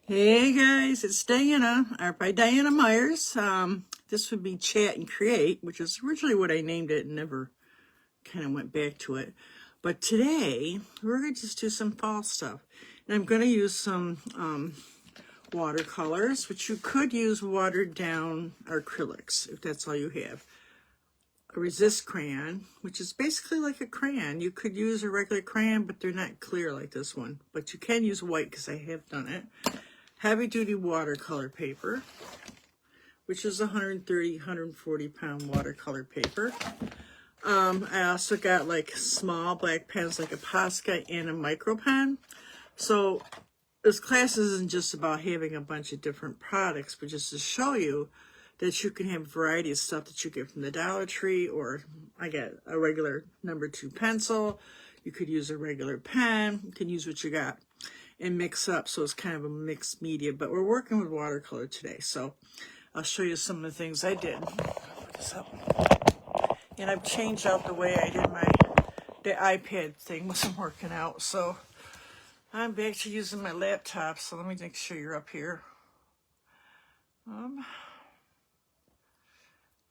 Hey guys, it's Diana, art by Diana Myers. This would be Chat and Create, which is originally what I named it and never kind of went back to it. But today, we're going to just do some fall stuff. And I'm going to use some watercolors, which you could use watered down acrylics, if that's all you have. A resist crayon, which is basically like a crayon. You could use a regular crayon, but they're not clear like this one. But you can use white, because I have done it. Heavy duty watercolor paper, which is 130, 140 pound watercolor paper. I also got like small black pens, like a Posca and a micro pen. So this class isn't just about having a bunch of different products, but just to show you that you can have a variety of stuff that you get from the Dollar Tree, or I got a regular number 2 pencil. You could use a regular pen. You can use what you got and mix up, so it's kind of a mixed media, but we're working with watercolor today, so I'll show you some of the things I did. Put this up. And I've changed out the way I did the iPad thing wasn't working out, so I'm back to using my laptop. So let me make sure you're up here. I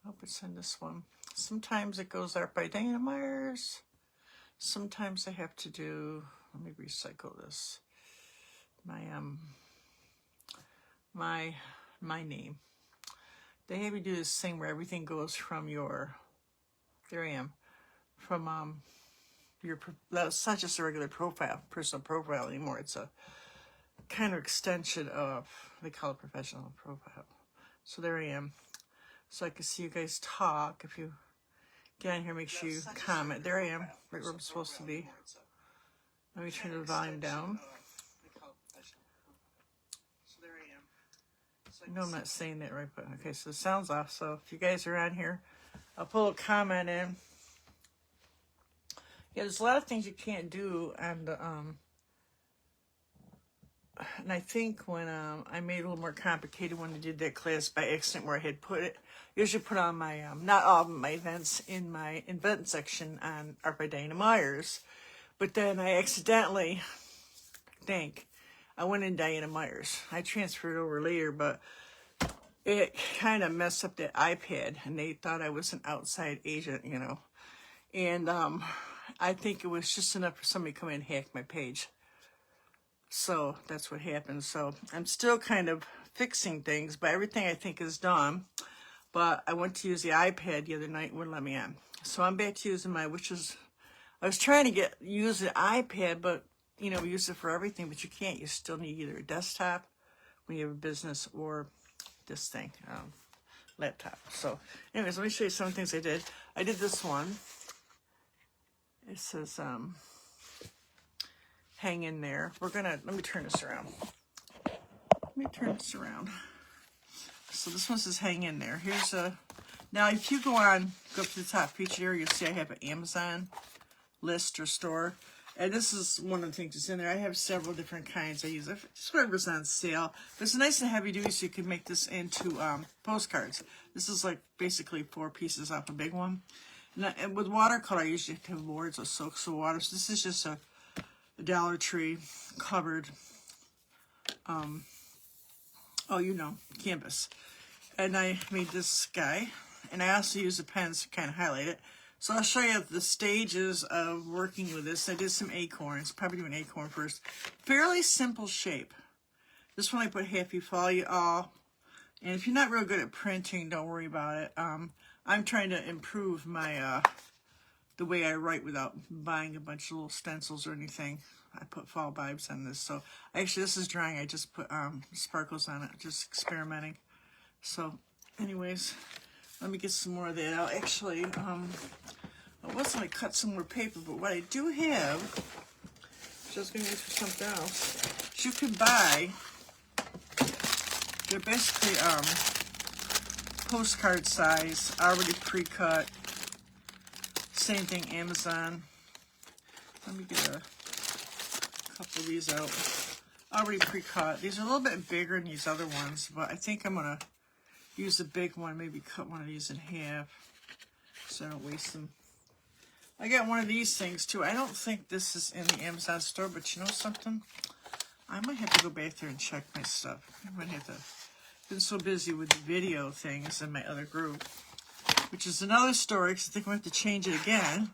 hope it's in this one. Sometimes it goes Art by Diana Myers. Sometimes I have to do, let me recycle this. My name. They have you do this thing where everything goes from your, there I am, from your, that's not just a regular profile, personal profile anymore. It's a kind of extension of, they call it professional profile. So there I am. So I can see you guys talk. If you get on here, make sure you comment. There I am, right where I'm supposed to be. Let me turn the volume down. No, I'm not saying that right, but okay, so the sound's off. So if you guys are on here, I'll put a comment in. Yeah, there's a lot of things you can't do, and I think when I made it a little more complicated when I did that class by accident, where I had put it, usually put on my, not all of my events in my event section on Art by Diana Myers, but then I accidentally, I went in Diana Myers. I transferred over later, but it kind of messed up that iPad, and they thought I was an outside agent, you know. And I think it was just enough for somebody to come in and hack my page. So that's what happened. So I'm still kind of fixing things, but everything I think is done. But I went to use the iPad the other night and wouldn't let me in. So I'm back to using I was trying to use the iPad, but you know, use it for everything, but you can't. You still need either a desktop when you have a business or this thing, laptop. So anyways, let me show you some things I did. I did this one. It says, hang in there. Let me turn this around. So this one says hang in there. Now if you go up to the top featured area, you'll see I have an Amazon list or store. And this is one of the things that's in there. I have several different kinds I use. Just whatever's on sale. But it's nice and heavy duty, so you can make this into postcards. This is like basically 4 pieces off a big one. And with watercolor, I usually have boards of soaks of water. So this is just a Dollar Tree covered, canvas. And I made this guy. And I also use the pens to kind of highlight it. So I'll show you the stages of working with this. I did some acorns, probably do an acorn first. Fairly simple shape. This one I put happy fall you all. And if you're not real good at printing, don't worry about it. I'm trying to improve my the way I write without buying a bunch of little stencils or anything. I put fall vibes on this. So actually this is drying. I just put sparkles on it, just experimenting. So anyways, let me get some more of that out. Actually, I was going to cut some more paper, but what I do have, which I was going to use for something else, is you can buy, they're basically postcard size, already pre-cut. Same thing, Amazon. Let me get a couple of these out. Already pre-cut. These are a little bit bigger than these other ones, but I think I'm going to use the big one, maybe cut one of these in half so I don't waste them. I got one of these things too. I don't think this is in the Amazon store, but you know something? I might have to go back there and check my stuff. I might have to. Been so busy with the video things in my other group, which is another story, because I think I'm going to have to change it again,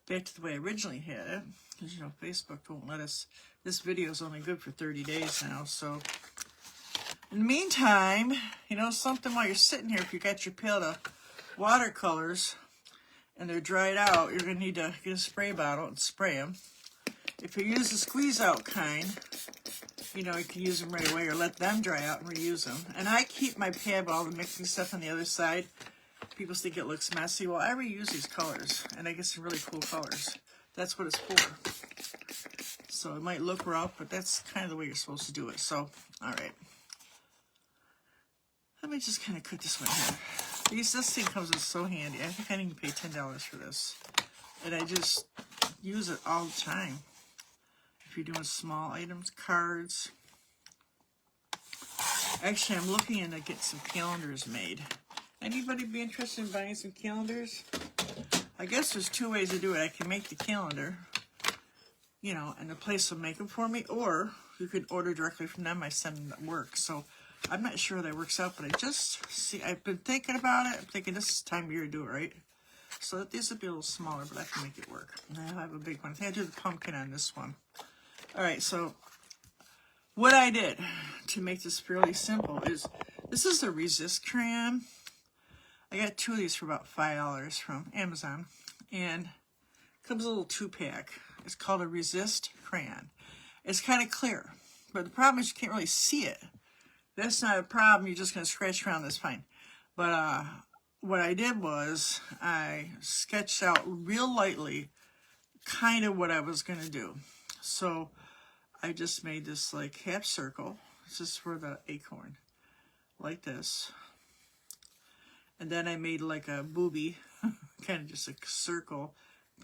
back to the way I originally had it, because, you know, Facebook won't let us. This video is only good for 30 days now, so. In the meantime, you know, something while you're sitting here, if you got your palette of watercolors, and they're dried out, you're going to need to get a spray bottle and spray them. If you use the squeeze out kind, you know, you can use them right away or let them dry out and reuse them. And I keep my pad with all the mixing stuff on the other side. People think it looks messy. Well, I reuse these colors, and I get some really cool colors. That's what it's for. So it might look rough, but that's kind of the way you're supposed to do it. So, all right. Let me just kind of cut this one here. This thing comes in so handy. I think I need to pay $10 for this. And I just use it all the time. If you're doing small items, cards. Actually, I'm looking into getting some calendars made. Anybody be interested in buying some calendars? I guess there's two ways to do it. I can make the calendar, you know, and the place will make them for me, or you could order directly from them. I send them at work. So I'm not sure that works out, but I just see, I've been thinking about it. I'm thinking this is time of year to do it, right? So these will be a little smaller, but I can make it work. And I'll have a big one. I think I do the pumpkin on this one. All right, so what I did to make this fairly simple is, this is the Resist crayon. I got 2 of these for about $5 from Amazon, and it comes a little 2-pack. It's called a Resist crayon. It's kind of clear, but the problem is you can't really see it. That's not a problem. You're just going to scratch around this fine. But what I did was I sketched out real lightly kind of what I was going to do. So I just made this like half circle. This is for the acorn, like this. And then I made like a booby, kind of just a circle,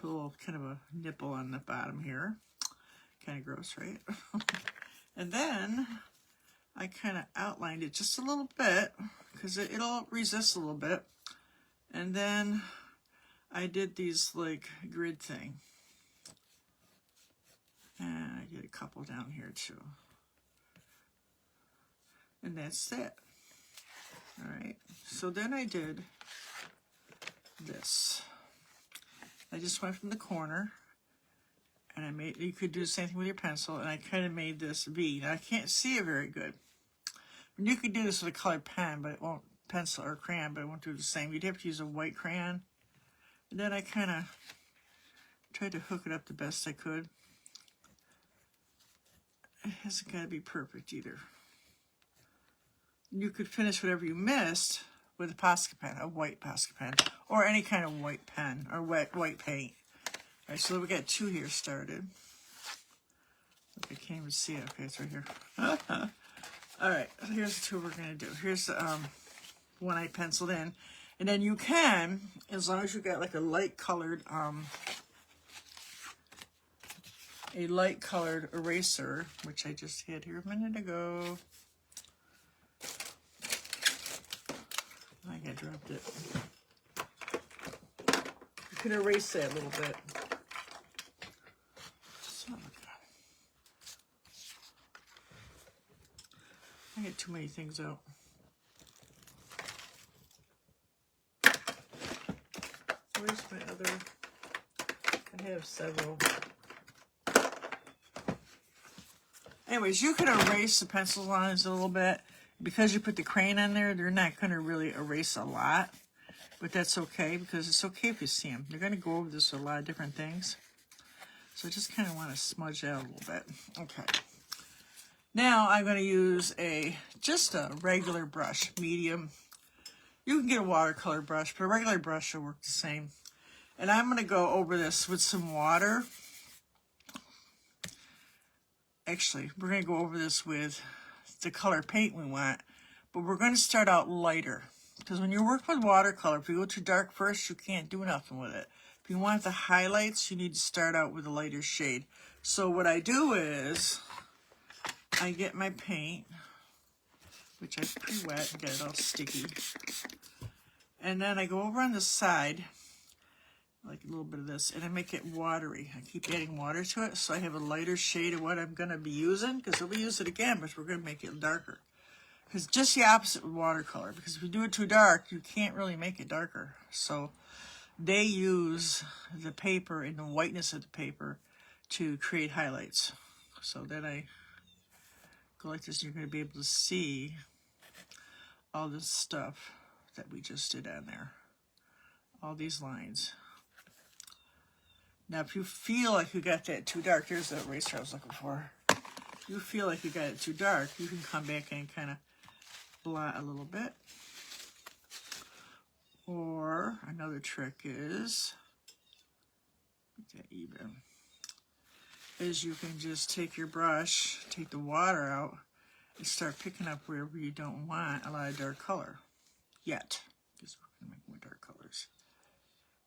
put a little kind of a nipple on the bottom here. Kind of gross, right? And then I kind of outlined it just a little bit, because it'll resist a little bit. And then I did these like grid thing. And I did a couple down here too. And that's it. All right. So then I did this. I just went from the corner, and I made, you could do the same thing with your pencil, and I kind of made this V. Now I can't see it very good. And you could do this with a colored pen, but it won't, pencil or crayon, but it won't do the same. You'd have to use a white crayon. And then I kind of tried to hook it up the best I could. It hasn't got to be perfect either. You could finish whatever you missed with a Posca pen, a white Posca pen, or any kind of white pen, or white paint. All right, so we got 2 here started. I can't even see it. Okay, it's right here. All right, so here's the 2 we're going to do. Here's the one I penciled in. And then you can, as long as you've got like a light colored eraser, which I just had here a minute ago. I think I dropped it. You can erase that a little bit. So, I get too many things out. Where's my other? I have several. Anyways, you can erase the pencil lines a little bit. Because you put the crayon on there, they're not going to really erase a lot. But that's okay, because it's okay if you see them. They're going to go over this with a lot of different things. So I just kind of want to smudge out a little bit. Okay. Now I'm going to use just a regular brush, medium. You can get a watercolor brush, but a regular brush will work the same. And I'm going to go over this with some water. Actually, we're going to go over this with the color paint we want, but we're going to start out lighter, because when you work with watercolor, if you go too dark first, you can't do nothing with it. If you want the highlights, you need to start out with a lighter shade. So what I do is I get my paint, which I pre-wet and get it all sticky, and then I go over on the side like a little bit of this, and I make it watery. I keep adding water to it, so I have a lighter shade of what I'm going to be using, because we'll use it again, but we're going to make it darker. Because just the opposite with watercolor, because if you do it too dark, you can't really make it darker. So they use the paper and the whiteness of the paper to create highlights. So then I go like this, and you're going to be able to see all this stuff that we just did on there. All these lines. Now, if you feel like you got that too dark, here's the eraser I was looking for. If you feel like you got it too dark, you can come back and kind of blot a little bit. Or another trick is, make that even, is you can just take your brush, take the water out, and start picking up wherever you don't want a lot of dark color yet. Because we're going to make more dark colors.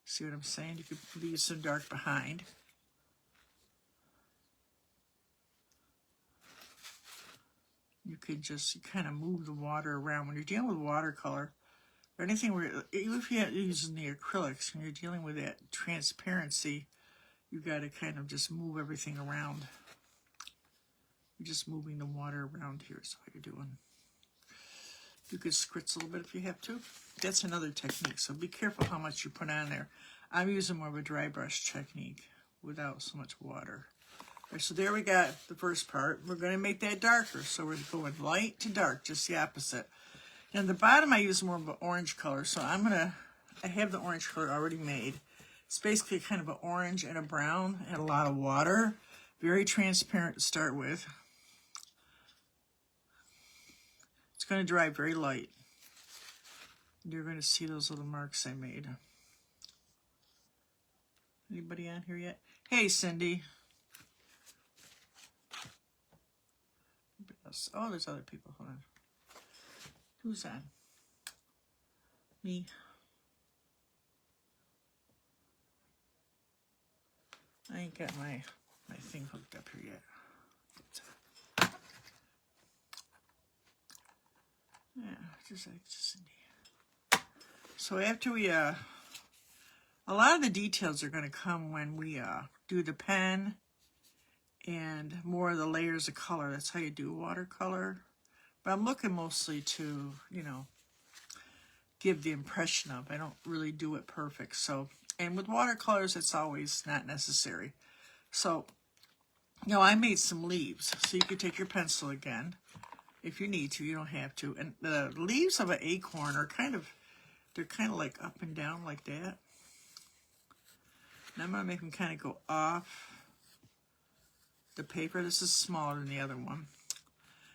See what I'm saying? You could leave some dark behind. You could just kind of move the water around. When you're dealing with watercolor, or anything where, even if you're using the acrylics, when you're dealing with that transparency, you got to kind of just move everything around. You're just moving the water around here is what you're doing. You could spritz a little bit if you have to. That's another technique, so be careful how much you put on there. I'm using more of a dry brush technique without so much water. All right, so there we got the first part. We're going to make that darker, so we're going light to dark, just the opposite. And the bottom I use more of an orange color, so I have the orange color already made. It's basically kind of an orange and a brown and a lot of water. Very transparent to start with. It's going to dry very light. You're going to see those little marks I made. Anybody on here yet? Hey, Cindy. Oh, there's other people. Hold on. Who's on? Me. I ain't got my thing hooked up here yet. Yeah, just like Cindy. So after we, a lot of the details are going to come when we do the pen and more of the layers of color. That's how you do watercolor. But I'm looking mostly to, give the impression of. I don't really do it perfect. So, and with watercolors, it's always not necessary. So, I made some leaves. So you could take your pencil again if you need to. You don't have to. And the leaves of an acorn are they're kind of like up and down like that. And I'm going to make them kind of go off the paper. This is smaller than the other one.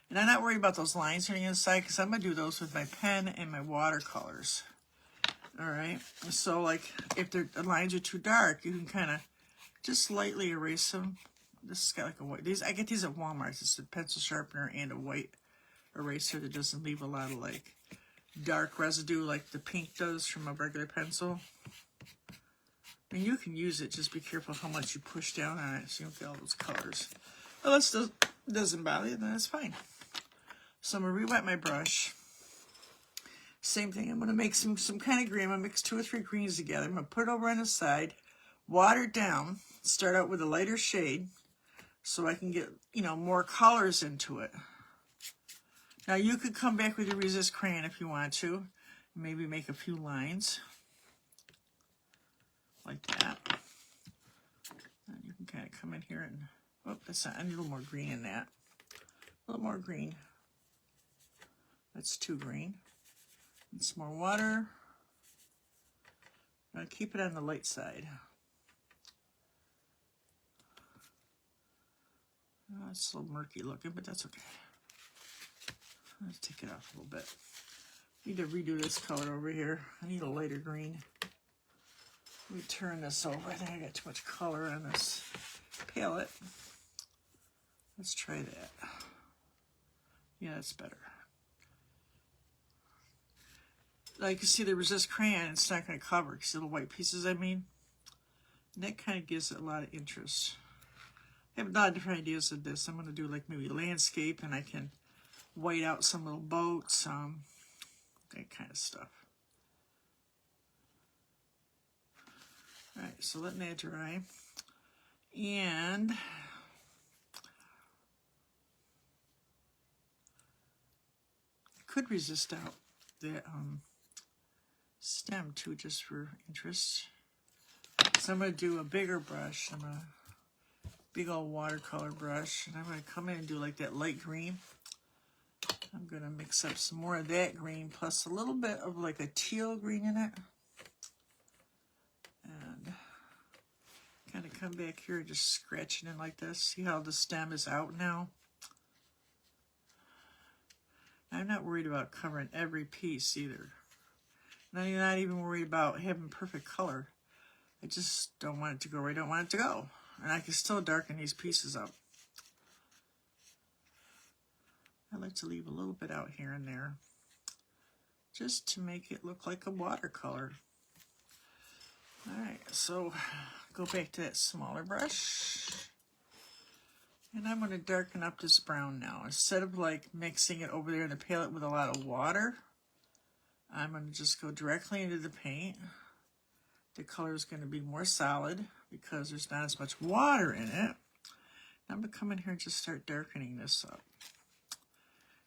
And I'm not worried about those lines on the inside because I'm going to do those with my pen and my watercolors. All right. So, like, if the lines are too dark, you can kind of just lightly erase them. This has got like a white. I get these at Walmart. It's a pencil sharpener and a white eraser that doesn't leave a lot of, like, dark residue like the pink does from a regular pencil. And you can use it. Just be careful how much you push down on it so you don't get all those colors. Well, this doesn't bother you, then it's fine. So I'm going to re-wet my brush. Same thing. I'm going to make some kind of green. I'm going to mix 2 or 3 greens together. I'm going to put it over on the side, water it down, start out with a lighter shade so I can get, more colors into it. Now, you could come back with your Resist crayon if you want to. Maybe make a few lines like that. And you can kind of come in here and, that's not, I need a little more green in that. A little more green. That's too green. And some more water. Now keep it on the light side. Oh, it's a little murky looking, but that's okay. Let's take it off a little bit. Need to redo this color over here. I need a lighter green. Let me turn this over. I think I got too much color on this palette. Let's try that. Yeah, that's better. Like you see the Resist crayon, it's not going to cover. See the little white pieces I mean? And that kind of gives it a lot of interest. I have a lot of different ideas of this. I'm going to do like maybe landscape, and I can white out some little boats, that kind of stuff. All right, so letting that dry. And I could resist out that stem too, just for interest. So I'm going to do a bigger brush. I'm a big old watercolor brush, and I'm going to come in and do like that light green. I'm going to mix up some more of that green plus a little bit of like a teal green in it. And kind of come back here, just scratching it like this. See how the stem is out now? I'm not worried about covering every piece either. Now you're not even worried about having perfect color. I just don't want it to go where I don't want it to go. And I can still darken these pieces up. I like to leave a little bit out here and there, just to make it look like a watercolor. All right, so go back to that smaller brush. And I'm going to darken up this brown now. Instead of like mixing it over there in the palette with a lot of water, I'm going to just go directly into the paint. The color is going to be more solid because there's not as much water in it. I'm going to come in here and just start darkening this up.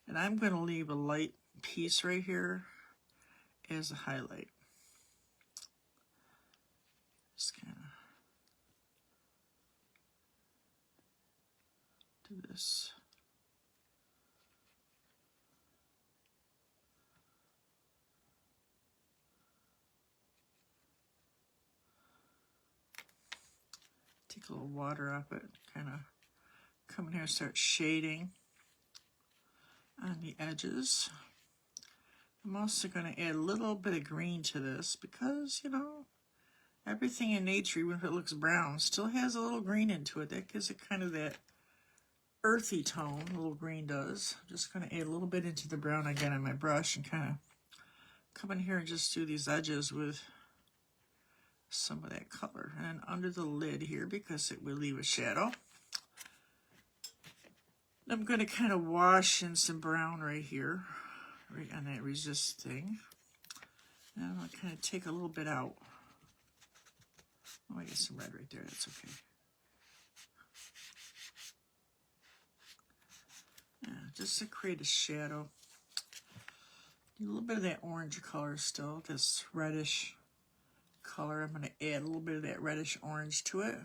And I'm going to leave a light piece right here as a highlight. Just kind of do this. Take a little water off it, kind of come in here and start shading on the edges. I'm also going to add a little bit of green to this because, you know, everything in nature, even if it looks brown, still has a little green into it. That gives it kind of that earthy tone, a little green does. I'm just going to add a little bit into the brown again on my brush and kind of come in here and just do these edges with some of that color. And under the lid here, because it will leave a shadow, I'm going to kind of wash in some brown right here, right on that resist thing. And I'm going to kind of take a little bit out. Oh, I get some red right there. That's okay. Yeah, just to create a shadow. Do a little bit of that orange color still, this reddish color. I'm going to add a little bit of that reddish orange to it.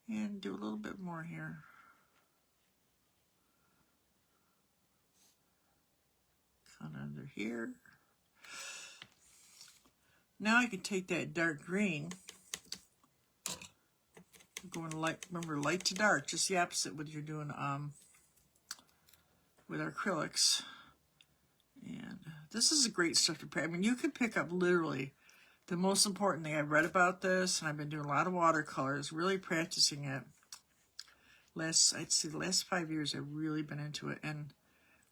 And do a little bit more here. Kind of under here. Now I can take that dark green, going light, remember light to dark, just the opposite what you're doing with acrylics. And this is a great stuff to practice. I mean, you can pick up literally the most important thing I've read about this, and I've been doing a lot of watercolors, really practicing it. I'd say the last 5 years I've really been into it. And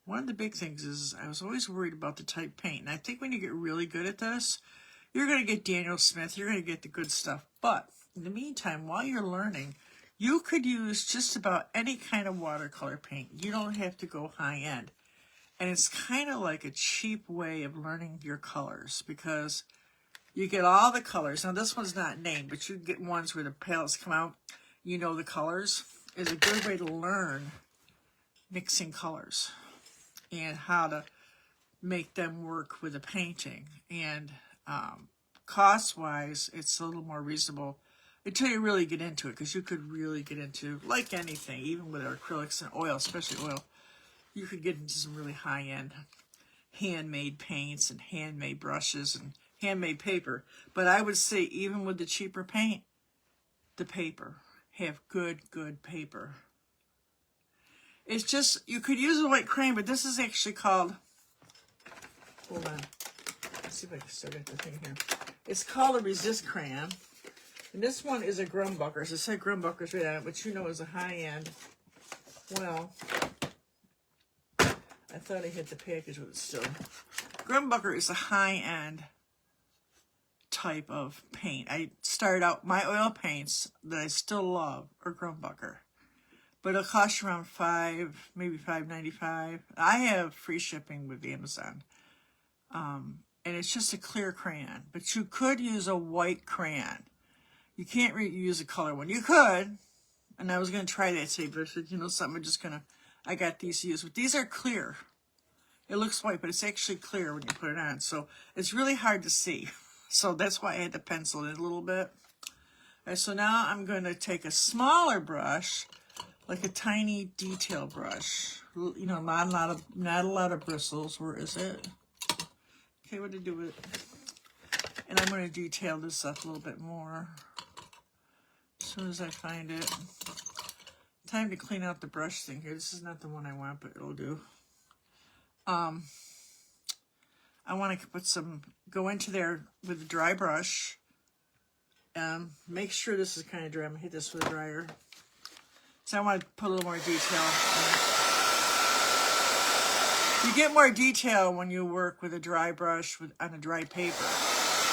one of the big things is I was always worried about the type paint. And I think when you get really good at this, you're going to get Daniel Smith, you're going to get the good stuff. But in the meantime, while you're learning, you could use just about any kind of watercolor paint. You don't have to go high end. And it's kind of like a cheap way of learning your colors because you get all the colors. Now this one's not named, but you get ones where the palettes come out. You know the colors. Is a good way to learn mixing colors and how to make them work with a painting. And cost-wise, it's a little more reasonable until you really get into it, because you could really get into, like anything, even with acrylics and oil, especially oil, you could get into some really high-end handmade paints and handmade brushes and handmade paper. But I would say even with the cheaper paint, the paper, have good paper. It's just, you could use a white crayon, but this is actually called, hold on, let's see if I can still get the thing here. It's called a resist crayon. And this one is a Grumbucker. So it said Grumbuckers right on it, but you know it's a high-end. Well, I thought I hit the package with it still. Grumbucker is a high-end type of paint. I started out, my oil paints that I still love are Grumbucker. But it'll cost you around $5, maybe $5.95. I have free shipping with Amazon. And it's just a clear crayon. But you could use a white crayon. You can't use a color one. You could, and I was going to try that today, but I said, you know something, I got these to use. But these are clear. It looks white, but it's actually clear when you put it on. So it's really hard to see. So that's why I had to pencil it a little bit. All right, so now I'm going to take a smaller brush, like a tiny detail brush. You know, not a lot of bristles. Where is it? Okay, what to do with it? And I'm going to detail this up a little bit more. As soon as I find it. Time to clean out the brush thing here. This is not the one I want, but it'll do. I want to go into there with a dry brush. Make sure this is kind of dry. I'm going to hit this with a dryer. So I want to put a little more detail in it. You get more detail when you work with a dry brush on a dry paper.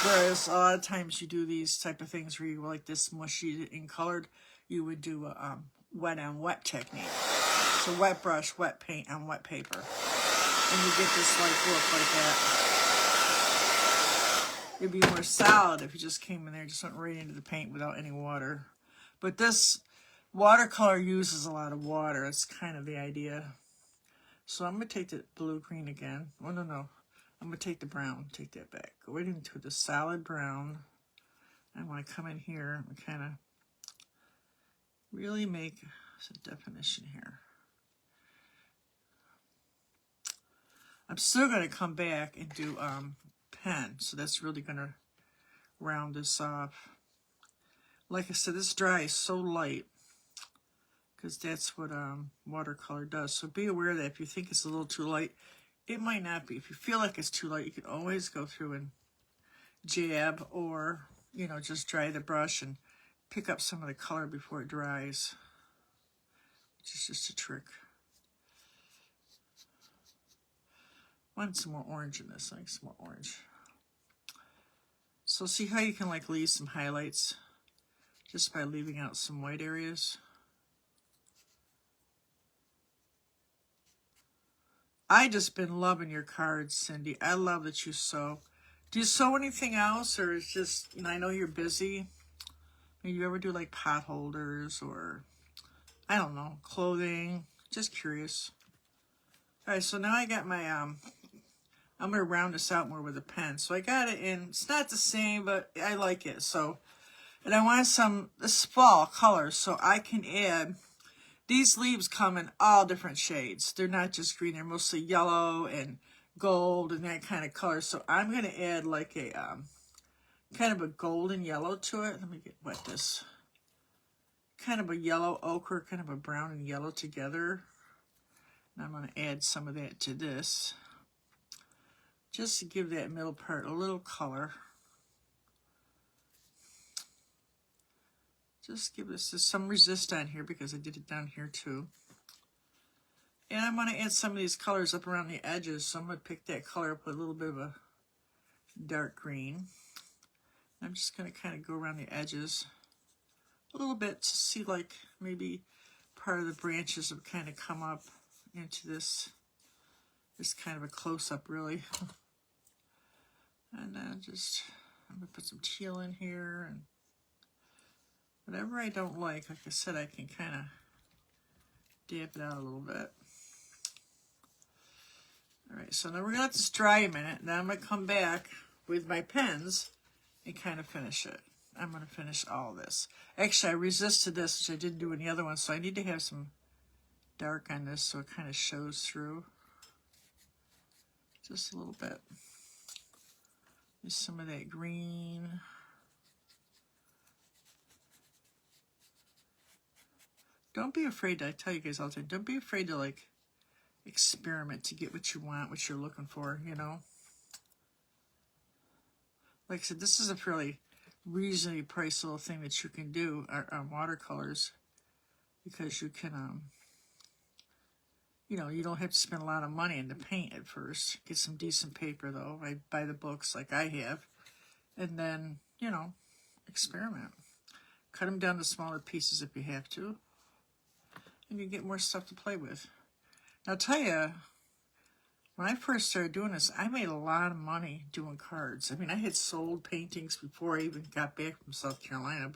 Whereas a lot of times you do these type of things where you like this mushy and colored, you would do a wet on wet technique. So wet brush, wet paint on wet paper. And you get this like look like that. It'd be more solid if you just came in there, just went right into the paint without any water. But this watercolor uses a lot of water. That's kind of the idea. So I'm going to take the blue-green again. Oh, no. I'm going to take the brown. Take that back. Go right into the solid brown. I want to come in here and kind of really make some definition here. I'm still going to come back and do pen. So that's really going to round this off. Like I said, this dry is so light, because that's what watercolor does. So be aware that if you think it's a little too light, it might not be. If you feel like it's too light, you can always go through and jab, or, you know, just dry the brush and pick up some of the color before it dries, which is just a trick. I want some more orange in this. I like some more orange. So see how you can like leave some highlights just by leaving out some white areas. I just been loving your cards, Cindy. I love that you sew. Do you sew anything else, or is just, you know, I know you're busy. Maybe you ever do like pot holders or, I don't know, clothing? Just curious. All right, so now I got my, I'm going to round this out more with a pen. So I got it in, it's not the same, but I like it. So, and I want this fall colors, so I can add. These leaves come in all different shades. They're not just green. They're mostly yellow and gold and that kind of color. So I'm going to add like a kind of a golden yellow to it. Let me get wet this. Kind of a yellow ochre, kind of a brown and yellow together. And I'm going to add some of that to this, just to give that middle part a little color. Just give this some resist on here because I did it down here too. And I'm going to add some of these colors up around the edges. So I'm going to pick that color up with a little bit of a dark green. I'm just going to kind of go around the edges a little bit to see like maybe part of the branches have kind of come up into this kind of a close-up really. And then just, I'm going to put some teal in here, and whatever I don't like I said, I can kind of dab it out a little bit. All right, so now we're going to let this dry a minute, and then I'm going to come back with my pens and kind of finish it. I'm going to finish all this. Actually, I resisted this, which I didn't do in the other one, so I need to have some dark on this so it kind of shows through. Just a little bit. There's some of that green. Don't be afraid, I tell you guys all the time, don't be afraid to like experiment to get what you want, what you're looking for, you know. Like I said, this is a fairly reasonably priced little thing that you can do on watercolors, because you can, you know, you don't have to spend a lot of money in the paint at first. Get some decent paper though. I buy the books like I have, and then, you know, experiment. Cut them down to smaller pieces if you have to, and you get more stuff to play with. Now, I'll tell you, when I first started doing this, I made a lot of money doing cards. I mean, I had sold paintings before I even got back from South Carolina,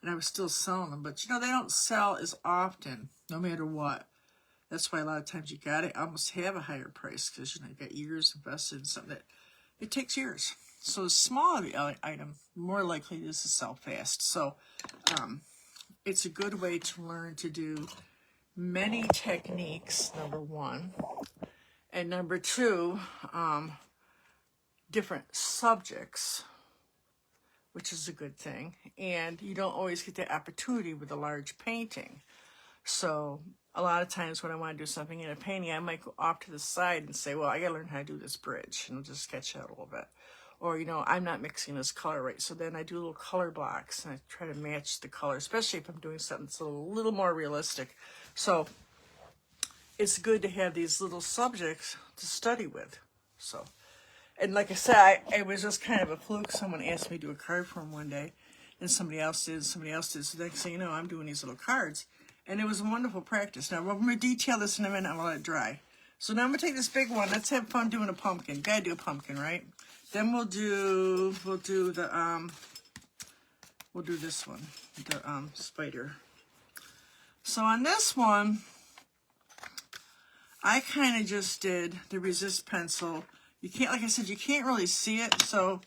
and I was still selling them. But, you know, they don't sell as often, no matter what. That's why a lot of times you got to almost have a higher price because, you know, you got years invested in something that it takes years. So the smaller the item, more likely it is to sell fast. So it's a good way to learn to do many techniques, number one. And number two, different subjects, which is a good thing. And you don't always get the opportunity with a large painting. So a lot of times when I want to do something in a painting, I might go off to the side and say, well, I got to learn how to do this bridge, and I'll just sketch out a little bit. Or, you know, I'm not mixing this color right. So then I do little color blocks, and I try to match the color, especially if I'm doing something that's a little more realistic. So it's good to have these little subjects to study with. So, and like I said, it was just kind of a fluke. Someone asked me to do a card for him one day, and somebody else did. So the next thing you know, I'm doing these little cards. And it was a wonderful practice. Now, we're going to detail this in a minute. I'm going to let it dry. So now I'm going to take this big one. Let's have fun doing a pumpkin. Gotta do a pumpkin, right? Then we'll do this one, the spider. So on this one, I kind of just did the resist pencil. You can't, like I said, you can't really see it. So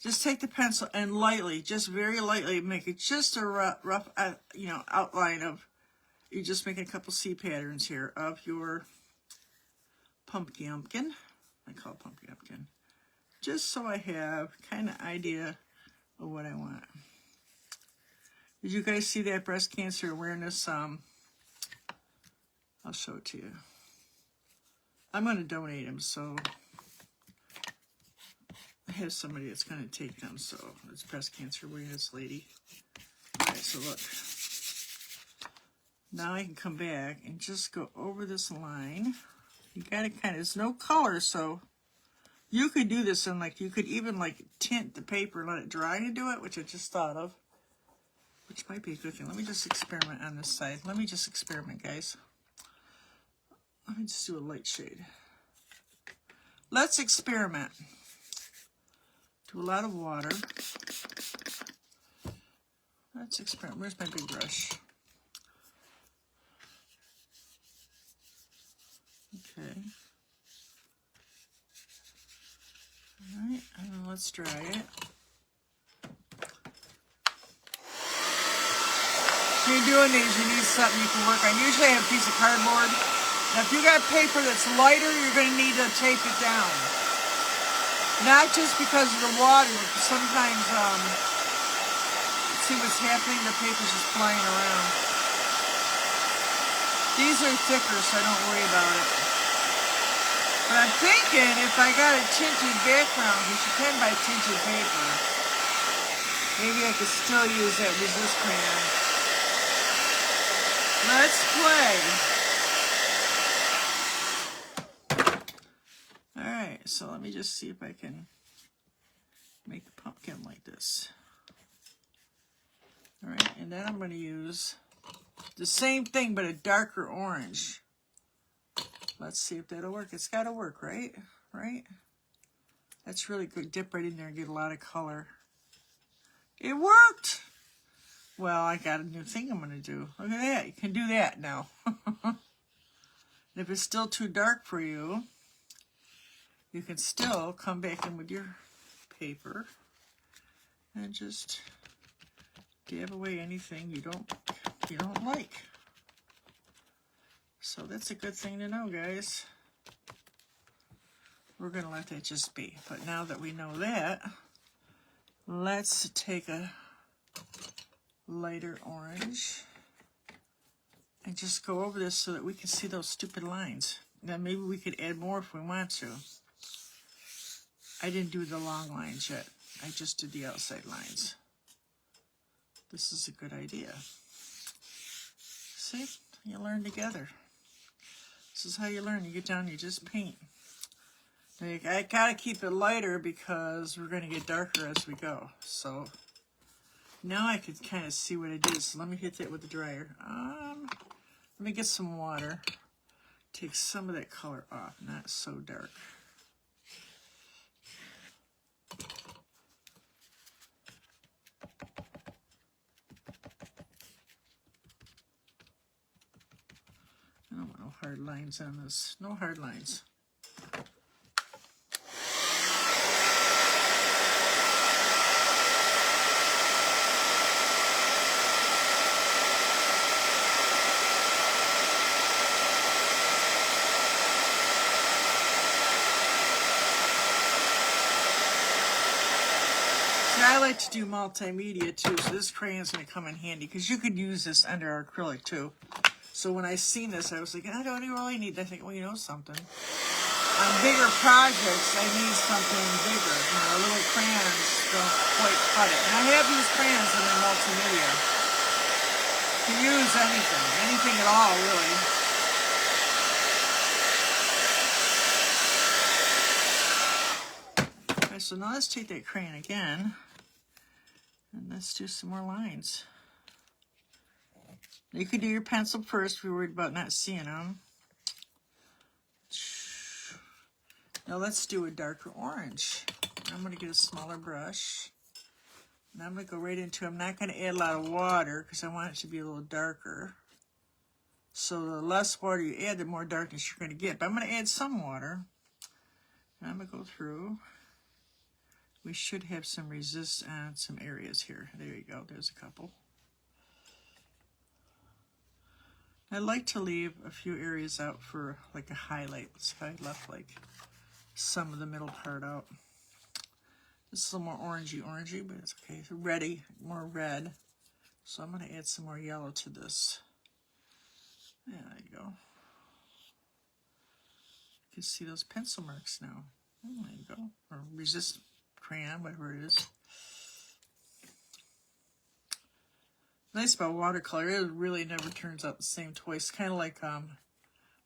just take the pencil and lightly, just very lightly, make it just a rough you know, outline of. You just make a couple C patterns here of your pumpkin. I call it pumpkin. Just so I have kind of idea of what I want. Did you guys see that breast cancer awareness? I'll show it to you. I'm going to donate them, so I have somebody that's going to take them. So it's breast cancer awareness lady. All right, so look. Now I can come back and just go over this line. You gotta kind of, there's no color, so you could do this and like, you could even like tint the paper and let it dry to do it, which I just thought of, which might be a good thing. Let me just experiment on this side. Let me just experiment, guys. Let me just do a light shade. Let's experiment. Do a lot of water. Let's experiment. Where's my big brush? Okay. All right, and then let's dry it. If you're doing these, you need something you can work on. Usually I have a piece of cardboard. Now, if you got paper that's lighter, you're going to need to tape it down. Not just because of the water, but sometimes, see what's happening? The paper's just flying around. These are thicker, so don't worry about it. But I'm thinking if I got a tinted background, which you can buy tinted paper, maybe I could still use that resist crayon. Let's play. Alright, so let me just see if I can make the pumpkin like this. Alright, and then I'm going to use the same thing, but a darker orange. Let's see if that'll work. It's got to work, right? Right? That's really good. Dip right in there and get a lot of color. It worked! Well, I got a new thing I'm going to do. Look at that. You can do that now. And if it's still too dark for you, you can still come back in with your paper and just dab away anything you don't like. So that's a good thing to know, guys. We're going to let that just be. But now that we know that, let's take a lighter orange and just go over this so that we can see those stupid lines. Now maybe we could add more if we want to. I didn't do the long lines yet. I just did the outside lines. This is a good idea. See? You learn together. This is how you learn. You get down, you just paint. Now I gotta keep it lighter because we're gonna get darker as we go. So now I can kind of see what it is. So let me hit that with the dryer. Let me get some water. take some of that color off, not so dark. I don't want no hard lines on this. No hard lines. I like to do multimedia too, so this crayon's going to come in handy because you could use this under acrylic too. So when I seen this, I was like, I don't really need that. I think, well, you know something. On bigger projects, I need something bigger. You know, little crayons don't quite cut it. And I have used crayons in the multimedia. You can use anything at all, really. Okay, so now let's take that crayon again. And let's do some more lines. You could do your pencil first if you're worried about not seeing them. Now let's do a darker orange. I'm going to get a smaller brush. And I'm going to go right into it. I'm not going to add a lot of water because I want it to be a little darker. So the less water you add, the more darkness you're going to get. But I'm going to add some water. And I'm going to go through. We should have some resist on some areas here. There you go. There's a couple. I like to leave a few areas out for like a highlight. So I left like some of the middle part out. This is a little more orangey, but it's okay. It's ready, more red. So I'm going to add some more yellow to this. Yeah, there you go. You can see those pencil marks now. Oh, there you go. Or resist crayon, whatever it is. Nice about watercolor, it really never turns out the same twice. Kind of like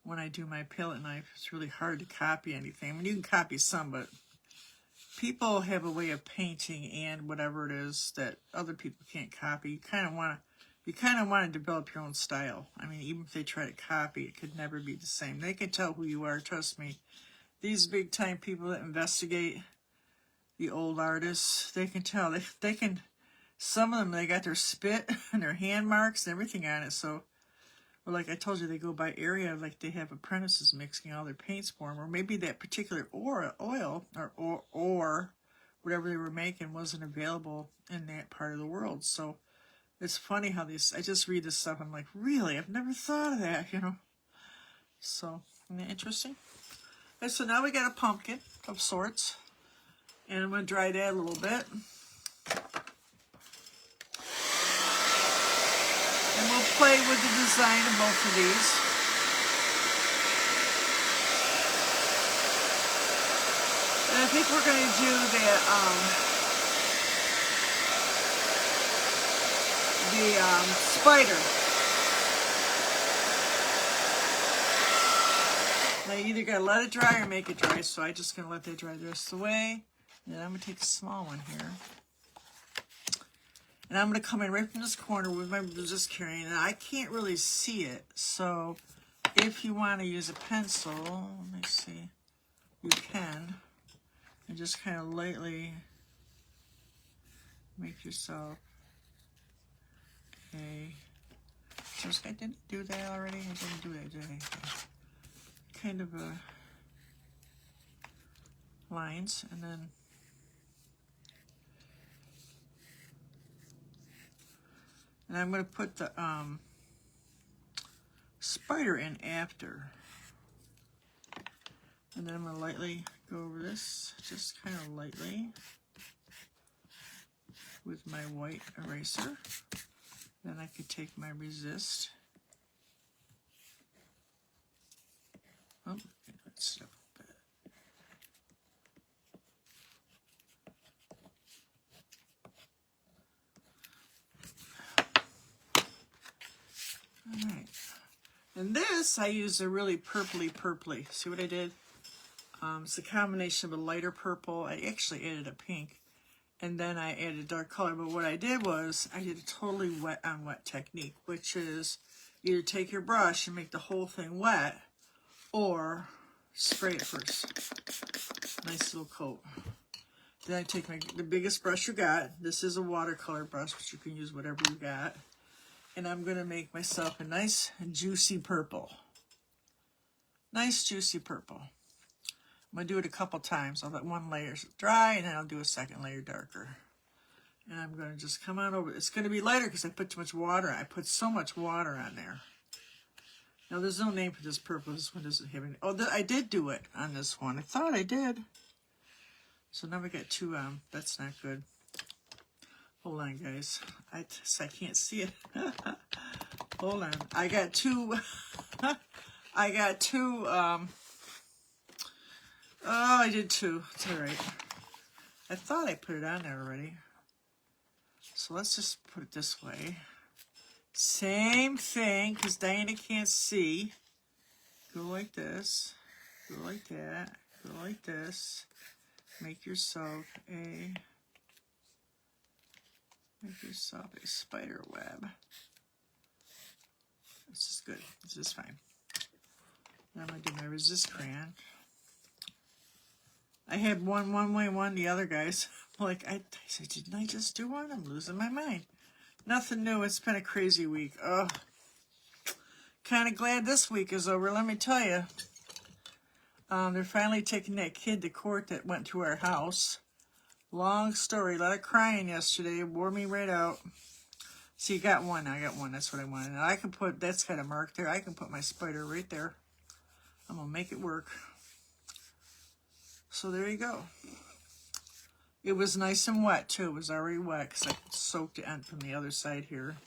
when I do my palette knife, it's really hard to copy anything. I mean, you can copy some, but people have a way of painting and whatever it is that other people can't copy. You kind of want to develop your own style. I mean, even if they try to copy, it could never be the same. They can tell who you are, trust me. These big time people that investigate the old artists, they can tell. They can. Some of them, they got their spit and their hand marks and everything on it. So, well, like I told you, they go by area, like they have apprentices mixing all their paints for them. Or maybe that particular oil or whatever they were making wasn't available in that part of the world. So, it's funny how these, I just read this stuff, I'm like, really? I've never thought of that, you know? So, isn't that interesting? Okay, so now we got a pumpkin of sorts. And I'm going to dry that a little bit. And we'll play with the design of both of these. And I think we're going to do that, spider. Now you either got to let it dry or make it dry, so I'm just going to let that dry the rest of the way. And then I'm going to take a small one here. And I'm going to come in right from this corner with my resist carrying, and I can't really see it. So if you want to use a pencil, let me see, you can. And just kind of lightly make yourself a, just, I didn't do that already? I didn't do that, did I? Kind of a lines, and then and I'm going to put the spider in after. And then I'm going to lightly go over this, just kind of lightly, with my white eraser. Then I could take my resist. Oh, let's step a bit. All right. And this, I use a really purpley. See what I did? It's a combination of a lighter purple. I actually added a pink. And then I added a dark color. But what I did was, I did a totally wet on wet technique, which is either take your brush and make the whole thing wet, or spray it first. Nice little coat. Then I take the biggest brush you got. This is a watercolor brush, but you can use whatever you got. And I'm going to make myself a nice juicy purple. Nice juicy purple. I'm going to do it a couple times. I'll let one layer dry, and then I'll do a second layer darker. And I'm going to just come on over. It's going to be lighter because I put too much water. I put so much water on there. Now, there's no name for this purple. This one doesn't have any. Oh, I did do it on this one. I thought I did. So now we got two. That's not good. Hold on, guys. I can't see it. Hold on. I got two. I got two. Oh, I did two. It's all right. I thought I put it on there already. So let's just put it this way. Same thing, because Diana can't see. Go like this. Go like that. Go like this. Make yourself a spider web. This is good. This is fine. Now I'm going to do my resist crayon. I had one way, one the other, guys. Like, I said, didn't I just do one? I'm losing my mind. Nothing new. It's been a crazy week. Oh, kind of glad this week is over, let me tell you. They're finally taking that kid to court that went to our house. Long story. A lot of crying yesterday. Wore me right out. See, you got one. I got one. That's what I wanted. Now I can put, that's got a mark there. I can put my spider right there. I'm going to make it work. So there you go. It was nice and wet, too. It was already wet because I soaked it on from the other side here.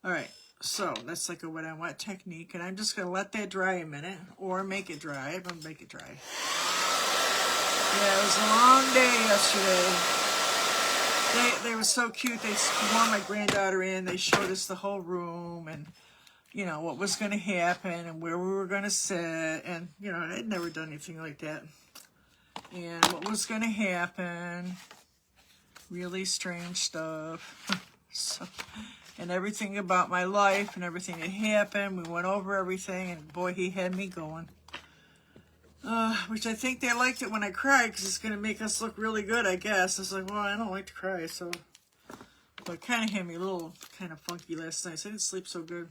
All right. So that's like a wet on wet technique. And I'm just going to let that dry a minute or make it dry. I'm going to make it dry. Yeah, it was a long day yesterday. They were so cute. They wore my granddaughter in. They showed us the whole room and, you know, what was going to happen and where we were going to sit. And, you know, I'd never done anything like that. And what was going to happen. Really strange stuff. So, and everything about my life and everything that happened. We went over everything, and boy, he had me going. Which I think they liked it when I cried, because it's going to make us look really good, I guess. I was like, well, I don't like to cry, so. But it kind of had me a little kind of funky last night, so I didn't sleep so good.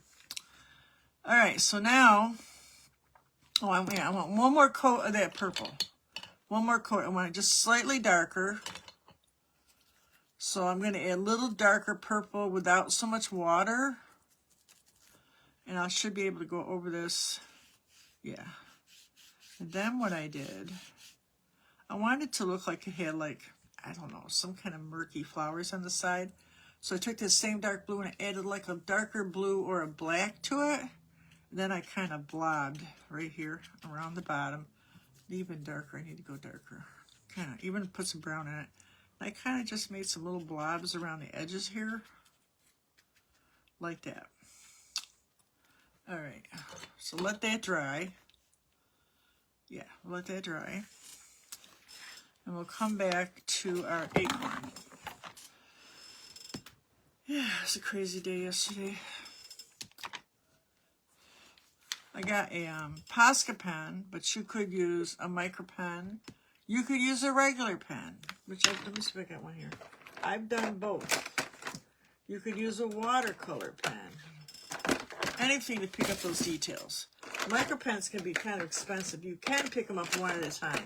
All right, so now, I want one more coat of that purple. One more coat. I want it just slightly darker. So I'm going to add a little darker purple without so much water. And I should be able to go over this. Yeah. And then what I did, I wanted it to look like it had like, I don't know, some kind of murky flowers on the side. So I took this same dark blue and I added like a darker blue or a black to it. And then I kind of blobbed right here around the bottom. Even darker. I need to go darker. Kind of even put some brown in it. I kind of just made some little blobs around the edges here. Like that. All right. So let that dry. Yeah, let that dry. And we'll come back to our acorn. Yeah, it was a crazy day yesterday. I got a Posca pen, but you could use a micro pen. You could use a regular pen, let me see if I got one here. I've done both. You could use a watercolor pen. Anything to pick up those details. Micro pens can be kind of expensive. You can pick them up one at a time.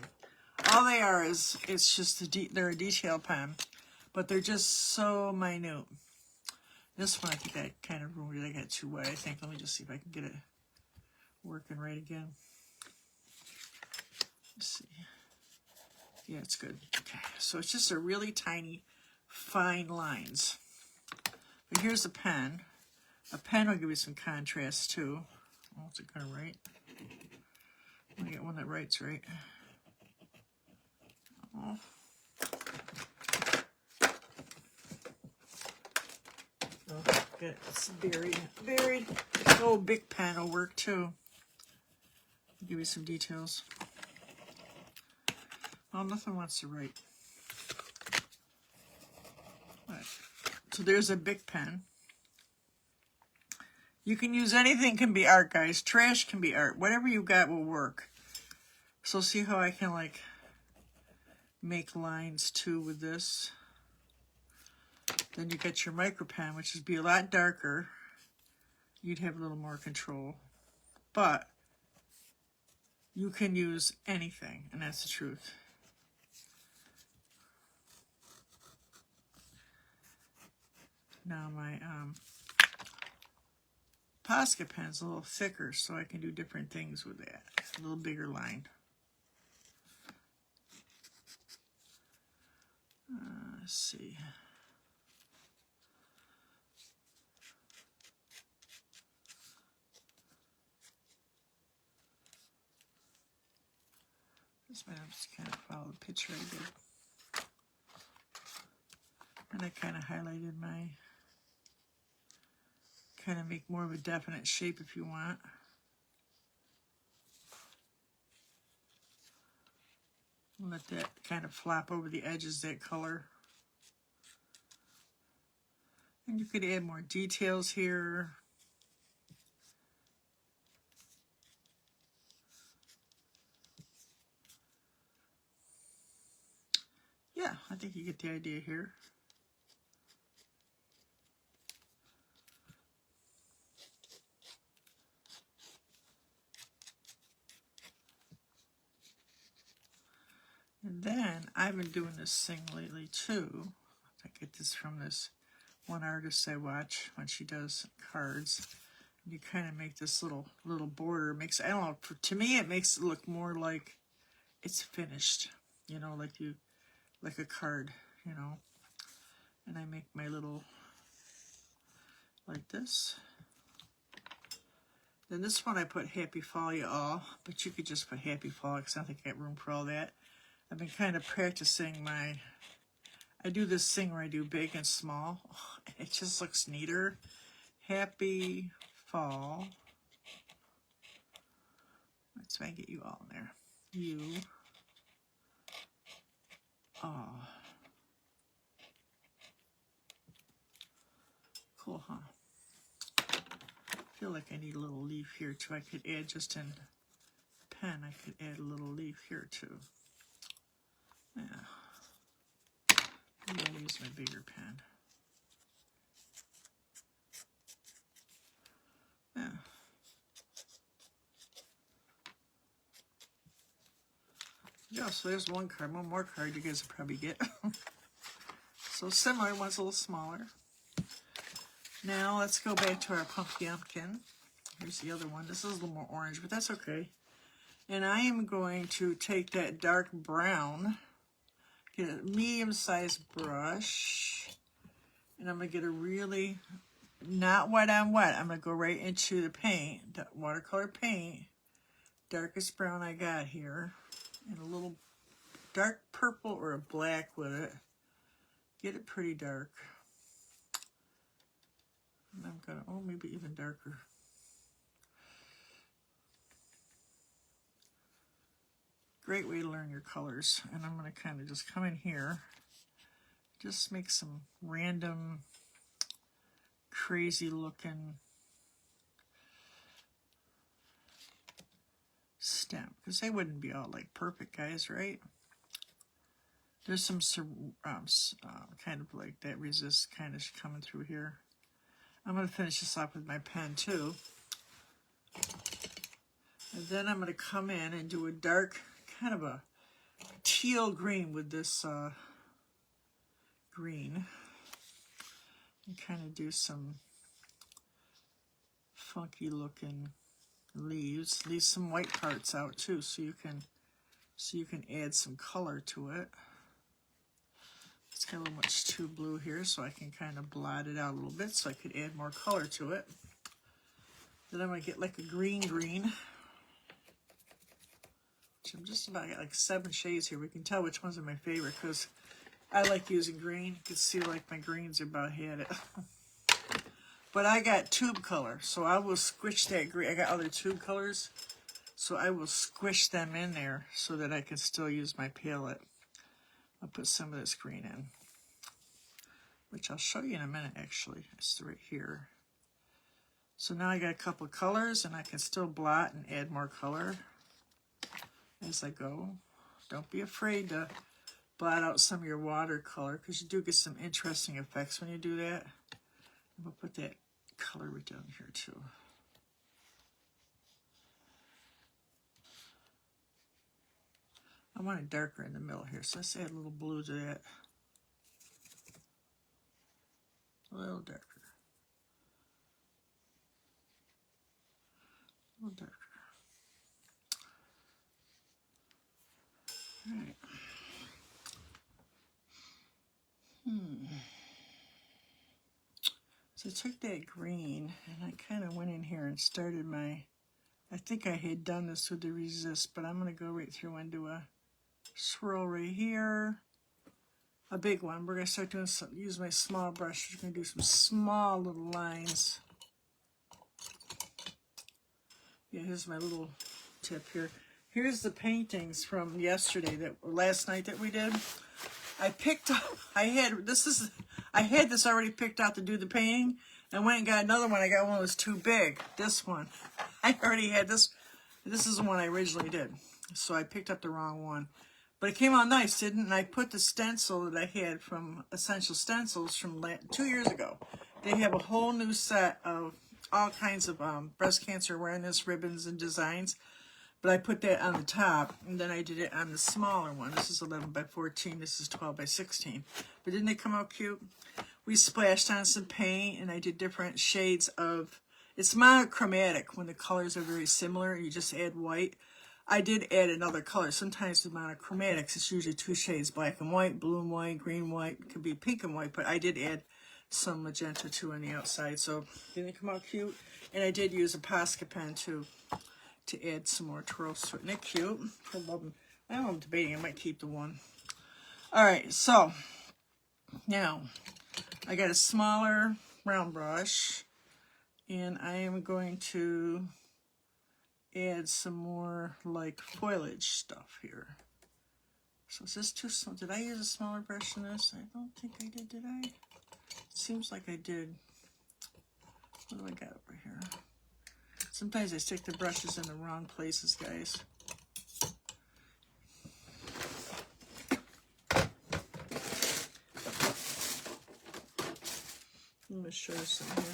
All they are is, it's just, they're a detail pen, but they're just so minute. This one, I think I kind of ruined it. I got it too wet, I think. Let me just see if I can get it working right again. Let's see. Yeah, it's good. Okay, so it's just a really tiny, fine lines. But here's a pen. A pen will give you some contrast too. Oh, is it gonna write? I'm gonna get one that writes right. Oh. Oh, good. It's buried. Oh, big pen will work too. Give you some details. Oh, nothing wants to write. Right. So there's a big pen. You can use anything can be art, guys. Trash can be art. Whatever you got will work. So see how I can like make lines too with this. Then you get your micro pen, which would be a lot darker. You'd have a little more control. But you can use anything, and that's the truth. Now my Posca pen's a little thicker, so I can do different things with that. A little bigger line. Let's see. This might have to kind of follow the picture I did. And I kind of highlighted my, kind of make more of a definite shape if you want. Let that kind of flop over the edges, that color. And you could add more details here. Yeah, I think you get the idea here. And then I've been doing this thing lately too. I get this from this one artist I watch when she does cards. And you kind of make this little border. It makes, I don't know, to me it makes it look more like it's finished. You know, like a card, you know. And I make my little, like this. Then this one I put Happy Fall Ya All, but you could just put Happy Fall because I don't think I got room for all that. I've been kind of practicing my, I do this thing where I do big and small. It just looks neater. Happy Fall. Let's try and get you all in there. You. Oh. Cool, huh? I feel like I need a little leaf here too. I could add just in pen, I could add a little leaf here too. Yeah. Maybe I'll use my bigger pen. Yeah. Yeah, so there's one card. One more card you guys will probably get. So similar, one's a little smaller. Now let's go back to our pumpkin. Here's the other one. This is a little more orange, but that's okay. And I am going to take that dark brown, get a medium-sized brush, and I'm going to get a really, not wet on wet. I'm going to go right into the paint, the watercolor paint, darkest brown I got here, and a little dark purple or a black with it. Get it pretty dark. And I'm going to, oh, maybe even darker. Great way to learn your colors. And I'm going to kind of just come in here, just make some random, crazy looking stem. Because they wouldn't be all like perfect, guys, right? There's some kind of like that resist kind of coming through here. I'm going to finish this off with my pen too. And then I'm going to come in and do a dark, kind of a teal green with this green. And kind of do some funky looking leaves. Leave some white parts out too, so you can add some color to it. It's got a little much too blue here, so I can kind of blot it out a little bit so I could add more color to it. Then I'm going to get like a green, which I'm just about, I got like 7 shades here. We can tell which ones are my favorite because I like using green. You can see like my greens are about had it. But I got tube color, so I will squish that green. I got other tube colors, so I will squish them in there so that I can still use my palette. I'll put some of this green in, which I'll show you in a minute, actually. It's right here. So now I got a couple of colors, and I can still blot and add more color as I go. Don't be afraid to blot out some of your watercolor, because you do get some interesting effects when you do that. I'm going to put that color right down here too. I want it darker in the middle here, so let's add a little blue to that. A little darker. A little darker. All right. So I took that green and I kind of went in here and started my, I think I had done this with the resist, but I'm going to go right through and do a swirl right here. A big one. We're going to start doing some, use my small brush. We're going to do some small little lines. Yeah, here's my little tip here. Here's the paintings from yesterday, last night that we did. I picked up, I had this already picked out to do the painting, and went and got another one. I got one that was too big. This one. I already had this. This is the one I originally did. So I picked up the wrong one. But it came out nice, didn't it? And I put the stencil that I had from Essential Stencils from 2 years ago. They have a whole new set of all kinds of breast cancer awareness ribbons and designs. But I put that on the top, and then I did it on the smaller one. This is 11 by 14, this is 12 by 16. But didn't they come out cute? We splashed on some paint, and I did different shades of, it's monochromatic when the colors are very similar, you just add white. I did add another color. Sometimes with monochromatics, it's usually 2 shades, black and white, blue and white, green, white, it could be pink and white, but I did add some magenta too on the outside, so didn't it come out cute? And I did use a Posca pen too, to add some more twirls to it. Isn't it cute? I love them. I don't know, I'm debating, I might keep the one. Alright, so now I got a smaller round brush, and I am going to add some more like foliage stuff here. So is this too small? Did I use a smaller brush in this? I don't think I did I? It seems like I did. What do I got over here? Sometimes I stick the brushes in the wrong places, guys. I'm going to show you some here.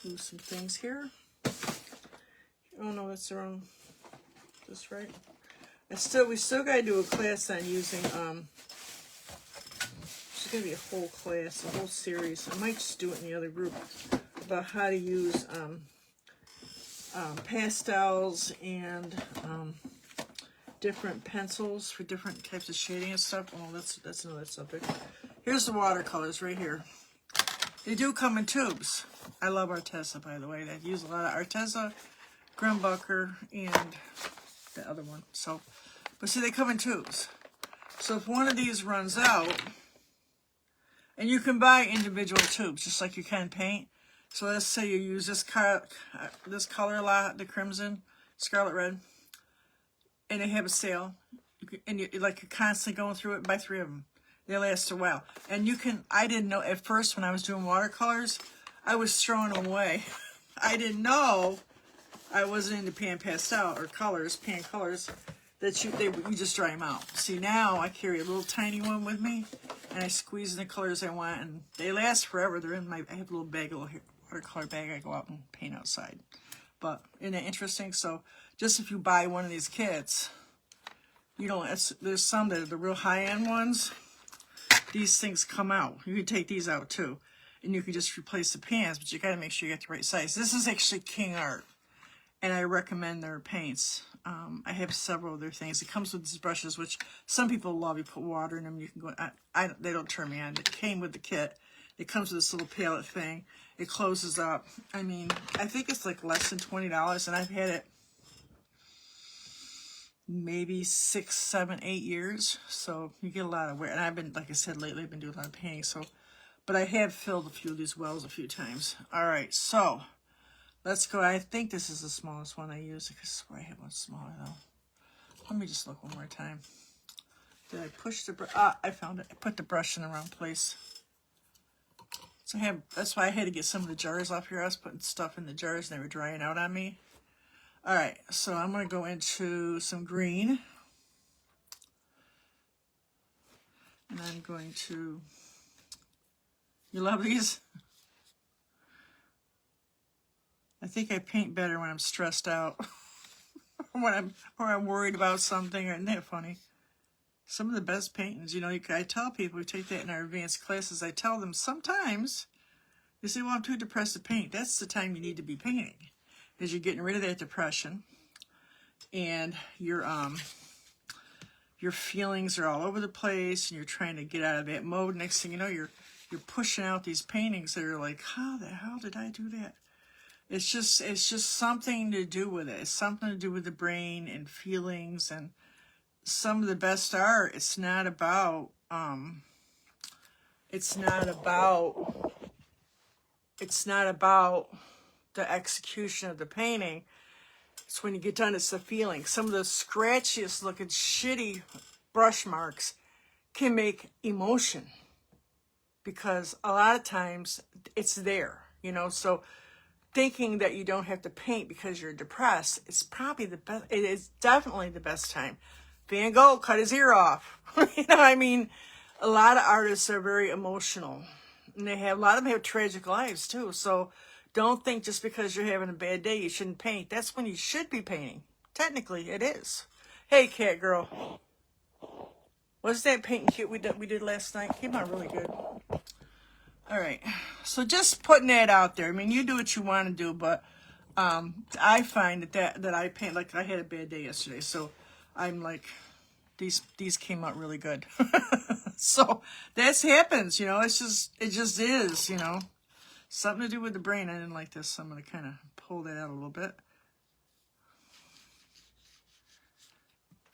Do some things here. Oh no, that's the wrong. That's right. We still got to do a class on using. There's going to be a whole class, a whole series. I might just do it in the other group about how to use pastels and different pencils for different types of shading and stuff. Oh, that's another subject. Here's the watercolors right here. They do come in tubes. I love Arteza, by the way. I use a lot of Arteza, Grumbacher, and the other one. So, but see, they come in tubes. So if one of these runs out, and you can buy individual tubes, just like you can paint. So let's say you use this color a lot, the crimson, scarlet red, and they have a sale, and you're constantly going through it. Buy 3 of them. They last a while. And you can, I didn't know, at first when I was doing watercolors, I was throwing them away. I didn't know I wasn't into pan pastel or colors, pan colors, that you just dry them out. See, now I carry a little tiny one with me, and I squeeze in the colors I want, and they last forever. They're in my, I have a little bag, a little watercolor bag I go out and paint outside. But isn't it interesting? So just if you buy one of these kits, you don't, there's some that are the real high-end ones. These things come out. You can take these out too, and you can just replace the pans, but you got to make sure you get the right size. This is actually King Art, and I recommend their paints. I have several of their things. It comes with these brushes, which some people love. You put water in them. You can go. They don't turn me on. It came with the kit. It comes with this little palette thing. It closes up. I mean, I think it's like less than $20, and I've had it maybe 6, 7, 8 years. So you get a lot of wear. And I've been, like I said, lately I've been doing a lot of painting. So, but I have filled a few of these wells a few times. All right, so let's go. I think this is the smallest one I use. I swear I have one smaller though. Let me just look one more time. Did I push the brush? Ah, I found it. I put the brush in the wrong place. So that's why I had to get some of the jars off here. I was putting stuff in the jars and they were drying out on me. All right, so I'm going to go into some green. And I'm going to, you love these? I think I paint better when I'm stressed out. or I'm worried about something. Isn't that funny? Some of the best paintings, you know, I tell people, we take that in our advanced classes, I tell them sometimes, they say, well, I'm too depressed to paint. That's the time you need to be painting, because you're getting rid of that depression, and your feelings are all over the place, and you're trying to get out of that mode. Next thing you know, you're pushing out these paintings that are like, how the hell did I do that? It's just something to do with it. It's something to do with the brain and feelings. And some of the best art, it's not about the execution of the painting. It's when you get done, it's the feeling. Some of the scratchiest looking shitty brush marks can make emotion, because a lot of times it's there, you know. So thinking that you don't have to paint because you're depressed, it's probably the best. It is definitely the best time. Van Gogh cut his ear off. You know, I mean, a lot of artists are very emotional, and a lot of them have tragic lives too. So don't think just because you're having a bad day you shouldn't paint. That's when you should be painting. Technically, it is. Hey, cat girl. What's that painting cute we did last night? Came out really good. All right, so just putting that out there. I mean, you do what you want to do, but I find that I paint, like I had a bad day yesterday, so I'm like, these came out really good. So that happens, you know. It just is, you know, something to do with the brain. I didn't like this, so I'm going to kind of pull that out a little bit.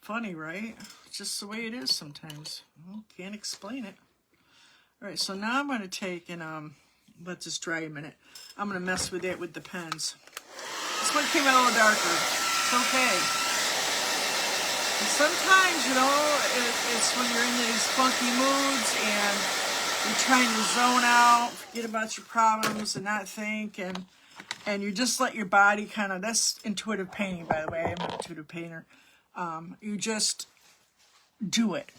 Funny, right? Just the way it is sometimes. Well, can't explain it. All right, so now I'm going to take and let this dry a minute. I'm going to mess with it with the pens. This one came out a little darker. It's okay. And sometimes, you know, it's when you're in these funky moods and you're trying to zone out, forget about your problems and not think, and you just let your body kind of, that's intuitive painting, by the way. I'm an intuitive painter. You just do it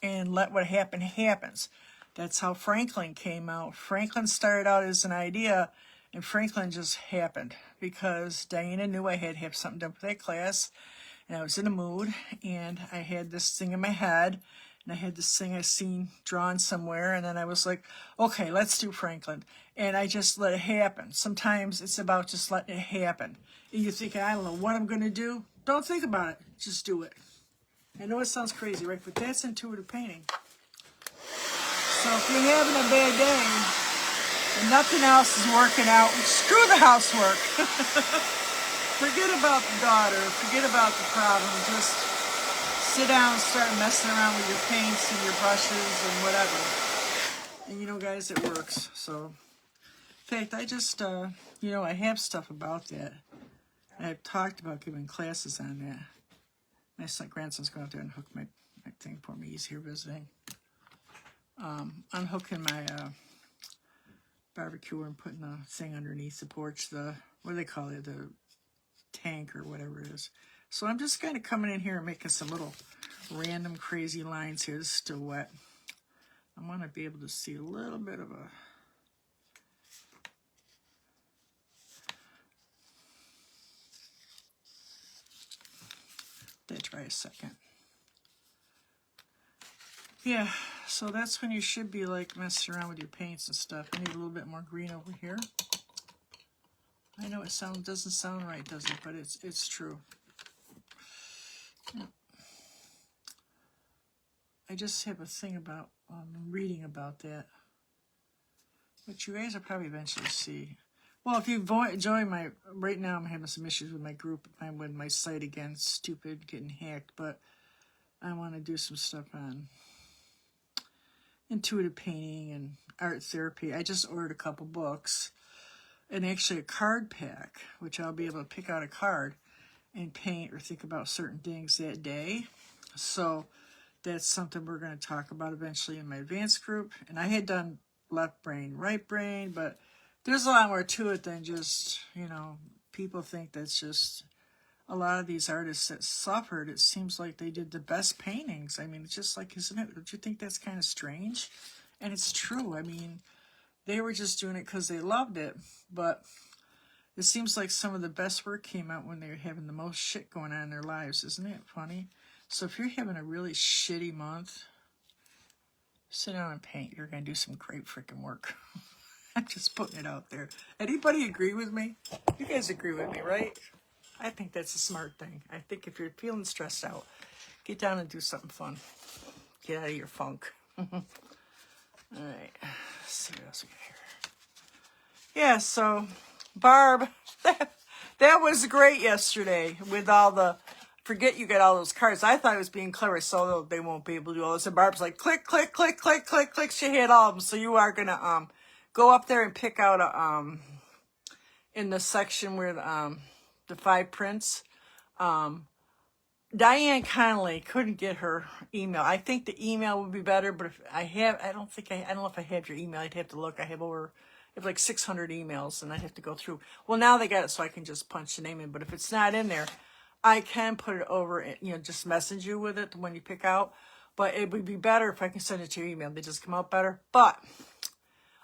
and let what happens. That's how Franklin came out. Franklin started out as an idea, and Franklin just happened because Diana knew I had to have something done for that class, and I was in a mood, and I had this thing in my head, and I had this thing I seen drawn somewhere, and then I was like, okay, let's do Franklin. And I just let it happen. Sometimes it's about just letting it happen. And you think, I don't know what I'm going to do. Don't think about it. Just do it. I know it sounds crazy, right? But that's intuitive painting. So if you're having a bad day and nothing else is working out, screw the housework. Forget about the daughter. Forget about the problem. Just sit down and start messing around with your paints and your brushes and whatever. And you know, guys, it works. So, in fact, I just, you know, I have stuff about that. I've talked about giving classes on that. My grandson's going out there and hook my thing for me. He's here visiting. Unhooking my barbecue and putting the thing underneath the porch, what do they call it, the tank or whatever it is. So I'm just kind of coming in here and making some little random crazy lines here. This is still wet. I want to be able to see a little bit of a... Let that dry a second. Yeah, so that's when you should be like messing around with your paints and stuff. I need a little bit more green over here. I know it doesn't sound right, does it? But it's true. Yeah. I just have a thing about reading about that, which you guys will probably eventually see. Well, if you join my, right now I'm having some issues with my group. I'm with my site again, stupid, getting hacked, but I want to do some stuff on intuitive painting and art therapy. I just ordered a couple books and actually a card pack, which I'll be able to pick out a card and paint or think about certain things that day. So that's something we're going to talk about eventually in my advanced group. And I had done left brain, right brain, but there's a lot more to it than just, you know, people think that's just a lot of these artists that suffered. It seems like they did the best paintings. I mean, it's just like, isn't it? Don't you think that's kind of strange? And it's true. I mean, they were just doing it because they loved it, but it seems like some of the best work came out when they were having the most shit going on in their lives. Isn't it funny? So if you're having a really shitty month, sit down and paint. You're going to do some great freaking work. I'm just putting it out there. Anybody agree with me? You guys agree with me, right? I think that's a smart thing. I think if you're feeling stressed out, get down and do something fun. Get out of your funk. All right. Let's see what else we got here. Yeah, so, Barb, that was great yesterday with all the, forget you got all those cards. I thought it was being clever, so they won't be able to do all this. And Barb's like, click, click, click, click, click, click. She had all of them. So you are going to go up there and pick out a, in the section where the 5 prints. Diane Connolly couldn't get her email. I think the email would be better, but if I don't know if I have your email. I'd have to look. I have like 600 emails, and I'd have to go through. Well, now they got it, so I can just punch the name in. But if it's not in there, I can put it over, just message you with it, the one you pick out. But it would be better if I can send it to your email. They just come out better. But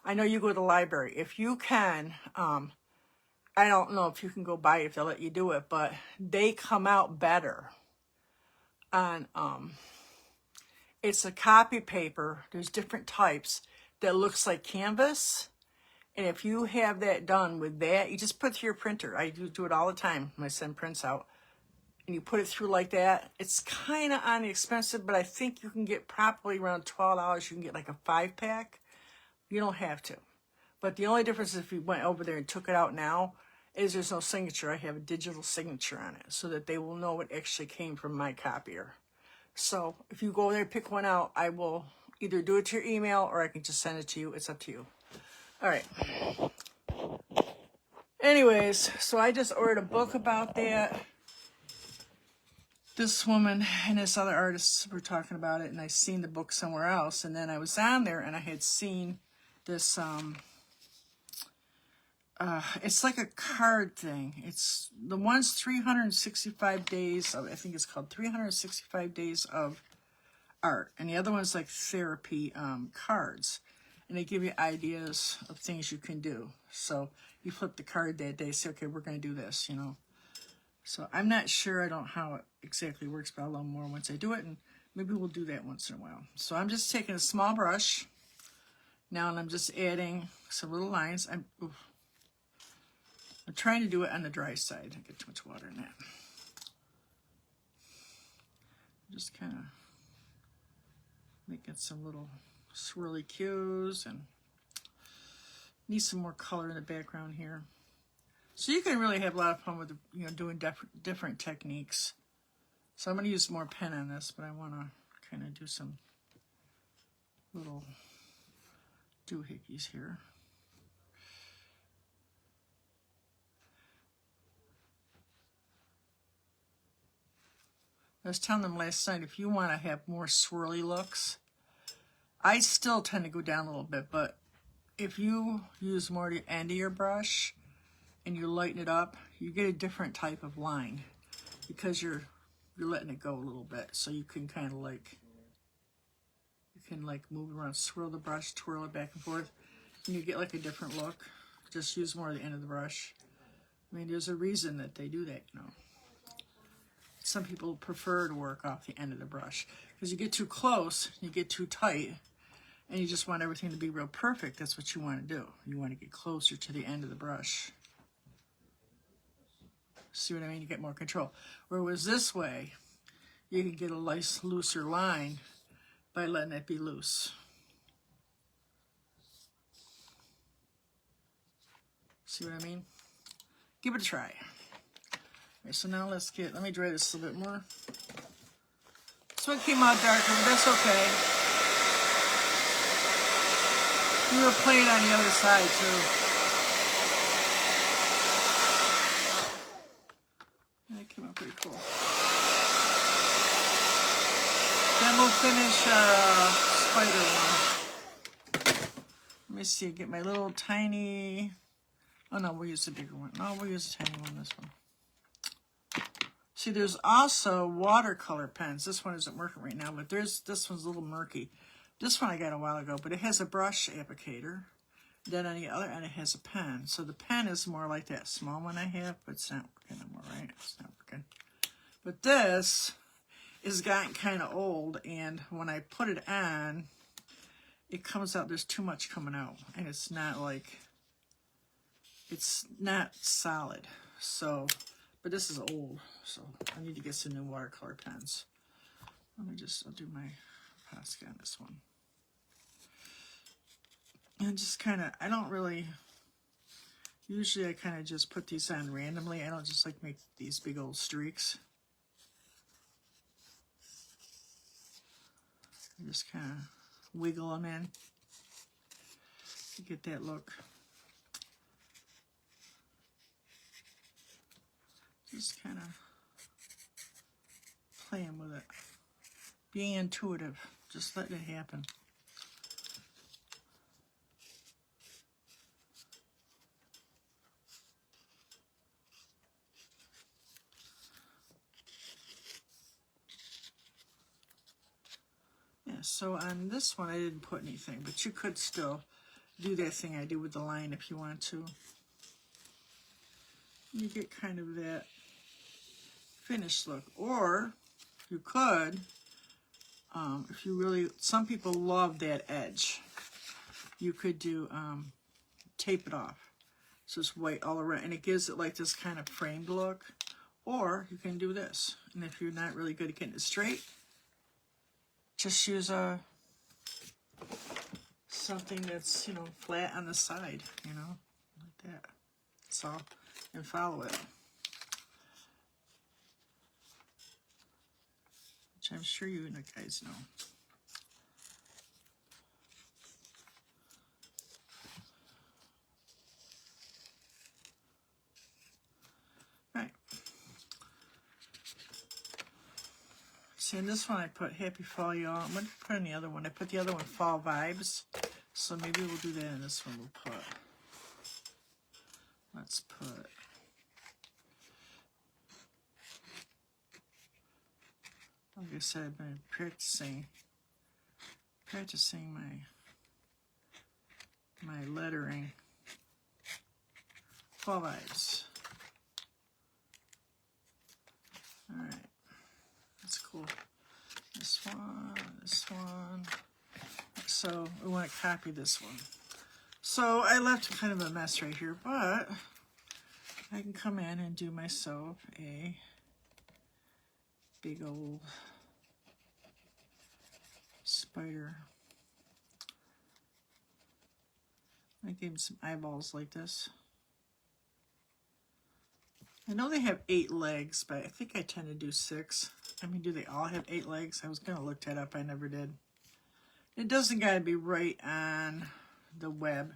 I know you go to the library. If you can, I don't know if you can go by if they'll let you do it, but they come out better on, it's a copy paper. There's different types that looks like canvas. And if you have that done with that, you just put it through your printer. I do it all the time when I send prints out. And you put it through like that. It's kind of on the expensive, but I think you can get probably around $12. You can get like a 5-pack. You don't have to. But the only difference if you went over there and took it out now is there's no signature. I have a digital signature on it so that they will know it actually came from my copier. So if you go over there and pick one out, I will either do it to your email or I can just send it to you. It's up to you. All right. Anyways, so I just ordered a book about that. This woman and this other artist were talking about it, and I seen the book somewhere else. And then I was on there, and I had seen this, it's like a card thing. It's the one's 365 days of, I think it's called 365 days of art. And the other one's like therapy cards. And they give you ideas of things you can do. So you flip the card that day, say, okay, we're going to do this, So I'm not sure, I don't know how it exactly works, but I'll learn more once I do it. And maybe we'll do that once in a while. So I'm just taking a small brush now, and I'm just adding some little lines. I'm trying to do it on the dry side. I get too much water in that. Just kind of making some little swirly cues, and need some more color in the background here. So you can really have a lot of fun with, doing different techniques. So I'm going to use more pen on this, but I want to kind of do some little doohickeys here. I was telling them last night, if you want to have more swirly looks, I still tend to go down a little bit, but if you use more the end of your brush and you lighten it up, you get a different type of line because you're letting it go a little bit. So you can kind of like, move around, swirl the brush, twirl it back and forth, and you get like a different look. Just use more of the end of the brush. I mean, there's a reason that they do that, Some people prefer to work off the end of the brush because you get too close, you get too tight, and you just want everything to be real perfect. That's what you want to do. You want to get closer to the end of the brush. See what I mean? You get more control. Whereas this way, you can get a nice looser line by letting it be loose. See what I mean? Give it a try. Okay, so now let me dry this a little bit more. So it came out darker, but that's okay. We were playing on the other side too. That came out pretty cool. Then we'll finish spider one. Let me see, get my little tiny, oh no, we'll use the bigger one. No, we'll use the tiny one, this one. See, there's also watercolor pens. This one isn't working right now, but this one's a little murky. This one I got a while ago, but it has a brush applicator. Then on the other end, it has a pen. So the pen is more like that small one I have, but it's not working anymore, right? It's not working. But this is gotten kind of old, and when I put it on, it comes out, there's too much coming out, and it's not like, it's not solid. So, but this is old, so I need to get some new watercolor pens. I'll do my Posca on this one. And just kind of, I don't really, usually I kind of just put these on randomly. I don't just like make these big old streaks. I just kind of wiggle them in to get that look. Just kind of playing with it. Being intuitive, just letting it happen. Yeah, so on this one I didn't put anything, but you could still do that thing I do with the line if you want to. You get kind of that finished look. Or you could, if you really, some people love that edge. You could do, tape it off. So it's white all around, and it gives it like this kind of framed look. Or you can do this. And if you're not really good at getting it straight, just use something that's, you know, flat on the side, you know, like that. That's all. And follow it. Which I'm sure you guys know. Right. See, in this one I put Happy Fall, y'all. I'm going to put in the other one. I put the other one Fall Vibes. So maybe we'll do that in this one. Let's put, like I said, I've been practicing my lettering. Fall Vibes. All right, that's cool. This one. So we want to copy this one. So I left kind of a mess right here, but I can come in and do myself a big old spider. I gave him some eyeballs like this. I know they have 8 legs, but I think I tend to do 6. I mean, do they all have 8 legs? I was going to look that up. I never did. It doesn't got to be right on the web.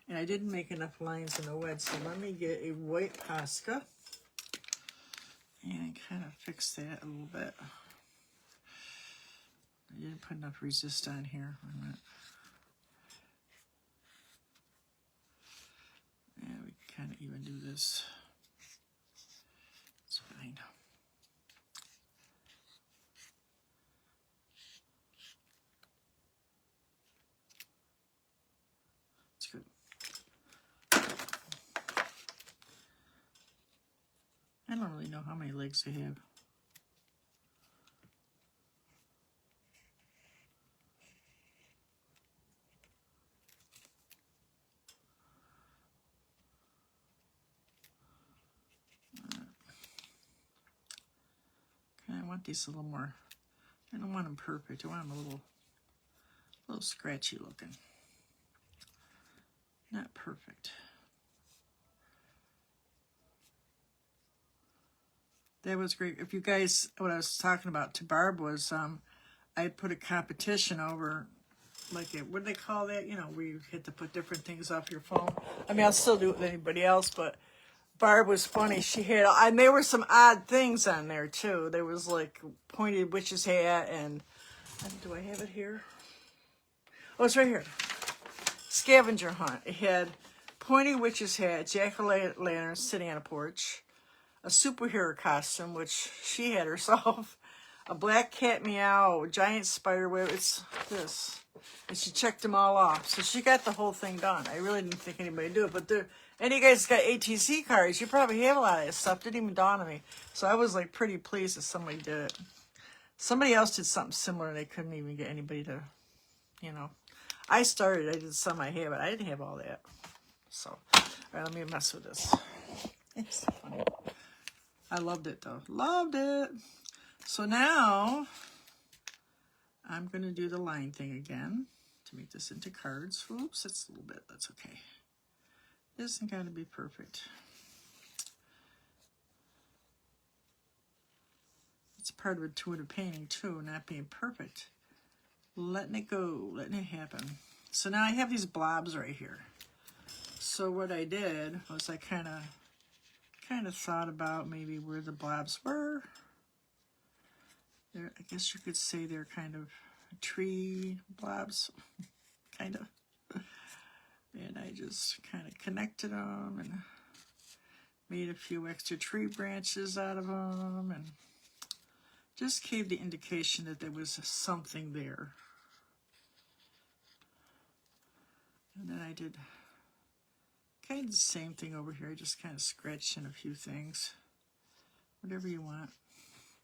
And I didn't make enough lines in the web, so let me get a white Posca and kind of fix that a little bit. I didn't put enough resist on here. Wait a minute. Yeah, we can kind of even do this. It's fine. It's good. I don't really know how many legs they have. I want these a little more, I don't want them perfect. I want them a little scratchy looking. Not perfect. That was great. If you guys, what I was talking about to Barb was, I put a competition over, like, what do they call that? You know, where you had to put different things off your phone. I mean, I'll still do it with anybody else, but Barb was funny. She had, and there were some odd things on there too. There was like pointed witch's hat, and do I have it here? Oh, it's right here. scavenger hunt. It had pointy witch's hat, jack-o'-lantern sitting on a porch, a superhero costume, which she had herself, a black cat meow, a giant spider web. It's this. And she checked them all off. So she got the whole thing done. I really didn't think anybody would do it. But any of you guys got ATC cards, you probably have a lot of this stuff. Didn't even dawn on me. So I was like pretty pleased that somebody did it. Somebody else did something similar and they couldn't even get anybody to, you know. I did some I have, but I didn't have all that. So, all right, let me mess with this. It's so funny. I loved it though. Loved it. So now I'm going to do the line thing again to make this into cards. Oops, it's a little bit. That's okay. It isn't going to be perfect. It's part of intuitive painting too, not being perfect. Letting it go, letting it happen. So now I have these blobs right here. So what I did was I kind of thought about maybe where the blobs were. I guess you could say they're kind of tree blobs, kind of. And I just kind of connected them and made a few extra tree branches out of them and just gave the indication that there was something there. And then I did kind of the same thing over here. I just kind of scratched in a few things, whatever you want,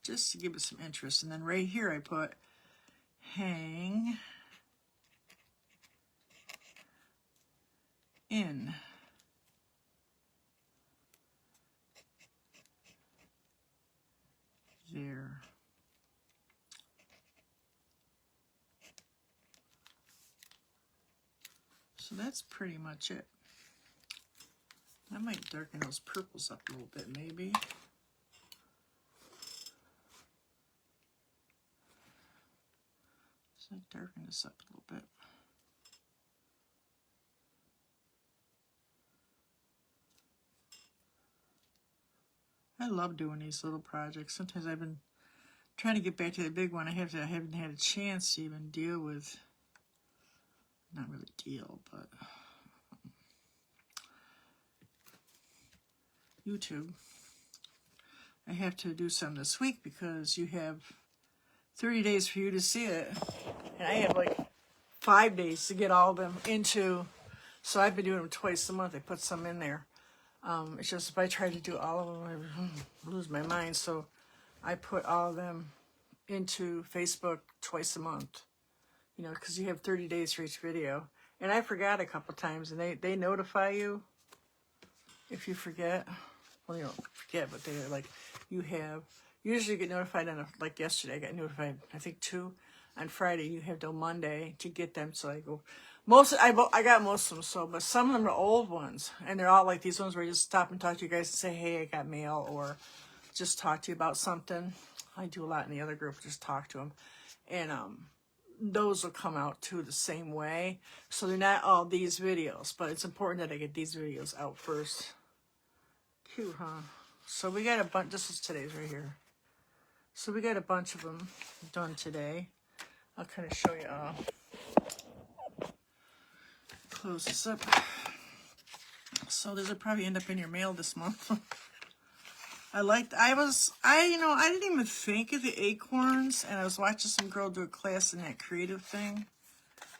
just to give it some interest. And then right here I put hang in. There. So that's pretty much it. I might darken those purples up a little bit, maybe. So I darken this up a little bit. I love doing these little projects. Sometimes I've been trying to get back to the big one. I haven't had a chance to even deal with, not really deal, but YouTube. I have to do some this week because you have 30 days for you to see it. And I have like 5 days to get all of them into, so I've been doing them twice a month. I put some in there. It's just if I try to do all of them, I lose my mind. So I put all of them into Facebook twice a month, you know, because you have 30 days for each video. And I forgot a couple times, and they notify you if you forget. Well, you don't forget, but they're like, you have, usually you get notified on, like yesterday, I got notified, I think 2 on Friday. You have till Monday to get them. So I go, I got most of them, so, but some of them are old ones, and they're all like these ones where I just stop and talk to you guys and say, hey, I got mail, or just talk to you about something. I do a lot in the other group, just talk to them. And those will come out too the same way. So they're not all these videos, but it's important that I get these videos out first. Cute, huh? So we got a bunch, this is today's right here. So we got a bunch of them done today. I'll kind of show you all. Close this up. So this will probably end up in your mail this month. I didn't even think of the acorns, and I was watching some girl do a class in that creative thing,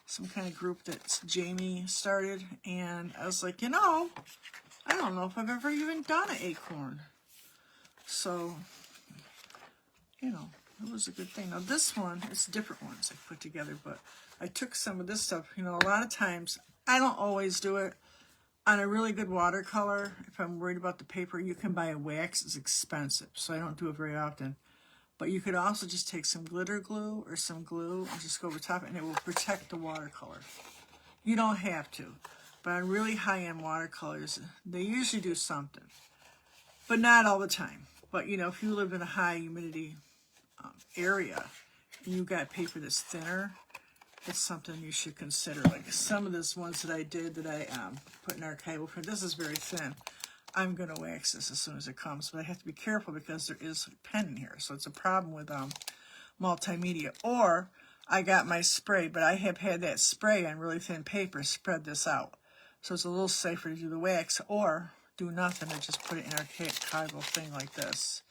some kind of group that Jamie started, and I was like, I don't know if I've ever even done an acorn. So, it was a good thing. Now this one, it's different ones I put together, but I took some of this stuff. A lot of times, I don't always do it. On a really good watercolor, if I'm worried about the paper, you can buy a wax. It's expensive, so I don't do it very often. But you could also just take some glitter glue or some glue and just go over top, and it will protect the watercolor. You don't have to. But on really high-end watercolors, they usually do something. But not all the time. But, if you live in a high humidity area, and you got paper that's thinner, it's something you should consider. Like some of these ones that I did that I put in archival print, this is very thin. I'm going to wax this as soon as it comes, but I have to be careful because there is a pen in here. So it's a problem with multimedia. Or I got my spray, but I have had that spray on really thin paper spread this out. So it's a little safer to do the wax or do nothing and just put it in an archival thing like this.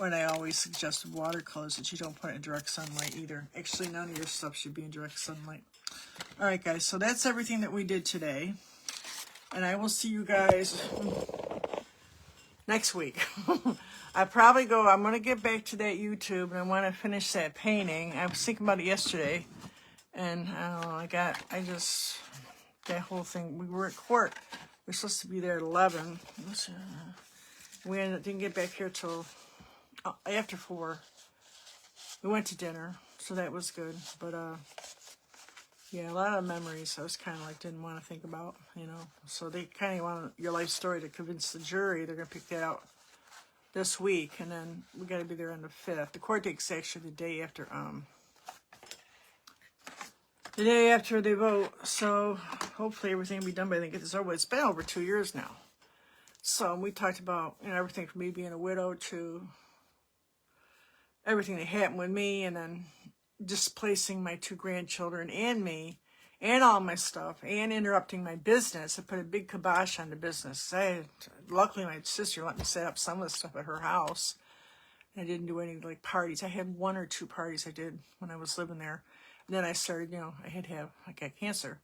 And I always suggest with watercolors that you don't put it in direct sunlight either. Actually, none of your stuff should be in direct sunlight. All right, guys, so that's everything that we did today. And I will see you guys next week. I'm going to get back to that YouTube, and I want to finish that painting. I was thinking about it yesterday, and I don't know, that whole thing, we were at court. We were supposed to be there at 11. We didn't get back here till after 4. We went to dinner, so that was good. But, yeah, a lot of memories I was kind of like didn't want to think about, you know. So they kind of want your life story to convince the jury. They're going to pick that out this week, and then we got to be there on the 5th. The court date's actually the day after they vote. So hopefully everything will be done by then. Get this over with. It's been over 2 years now. So we talked about, you know, everything from me being a widow to everything that happened with me, and then displacing my 2 grandchildren and me and all my stuff and interrupting my business. I put a big kibosh on the business. Luckily my sister let me set up some of the stuff at her house. I didn't do any like parties. I had 1 or 2 parties I did when I was living there. And then I started, you know, I got cancer.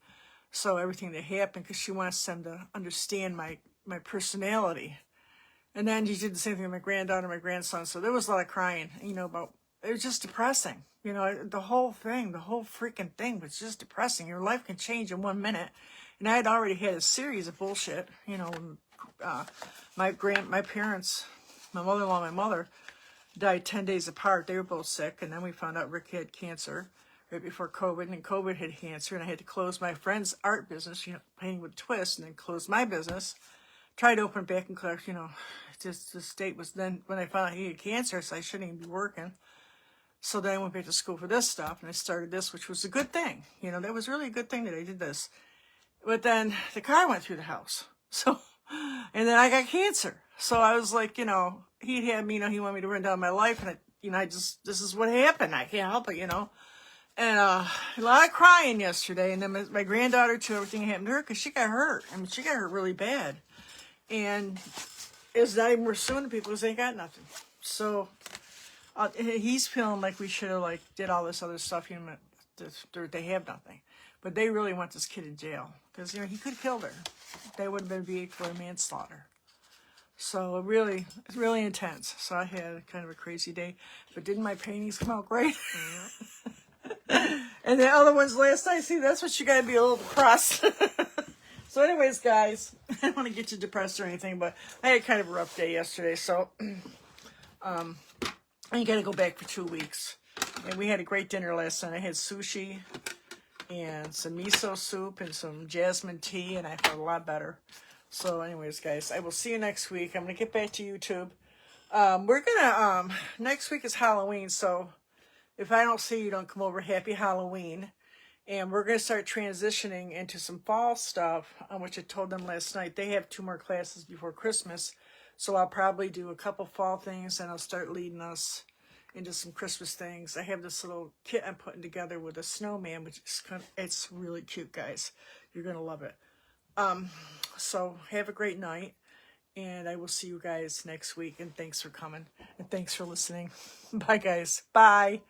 So everything that happened, because she wants them to understand my personality. And then she did the same thing with my granddaughter, my grandson. So there was a lot of crying, you know, it was just depressing. You know, the whole freaking thing was just depressing. Your life can change in 1 minute. And I had already had a series of bullshit, you know. My parents, my mother-in-law and my mother, died 10 days apart. They were both sick. And then we found out Rick had cancer right before COVID. And then COVID had cancer. And I had to close my friend's art business, you know, painting with a twist, and then close my business. Tried to open it back and close, you know, just the state was then, when I found out he had cancer, so I shouldn't even be working. So then I went back to school for this stuff, and I started this, which was a good thing. You know, that was really a good thing that I did this. But then the car went through the house. So, and then I got cancer. So I was like, you know, he had me, you know, he wanted me to run down my life, and this is what happened. I can't help it, you know. And a lot of crying yesterday. And then my granddaughter, too, everything happened to her because she got hurt. I mean, she got hurt really bad. And it's not even worth suing people because they ain't got nothing. So he's feeling like we should have like did all this other stuff. You know, they have nothing, but they really want this kid in jail because, you know, he could have killed her. They would have been vehicular manslaughter. So it's really intense. So I had kind of a crazy day, but didn't my paintings come out great? And the other ones last night, see, that's what you got to be a little depressed. So anyways, guys, I don't want to get you depressed or anything, but I had kind of a rough day yesterday, so I got to go back for 2 weeks. And we had a great dinner last night. I had sushi and some miso soup and some jasmine tea, and I felt a lot better. So anyways, guys, I will see you next week. I'm going to get back to YouTube. We're going to, next week is Halloween, so if I don't see you, don't come over. Happy Halloween. And we're going to start transitioning into some fall stuff, which I told them last night. They have 2 more classes before Christmas. So I'll probably do a couple fall things, and I'll start leading us into some Christmas things. I have this little kit I'm putting together with a snowman, which is it's really cute, guys. You're going to love it. So have a great night, and I will see you guys next week. And thanks for coming, and thanks for listening. Bye, guys. Bye.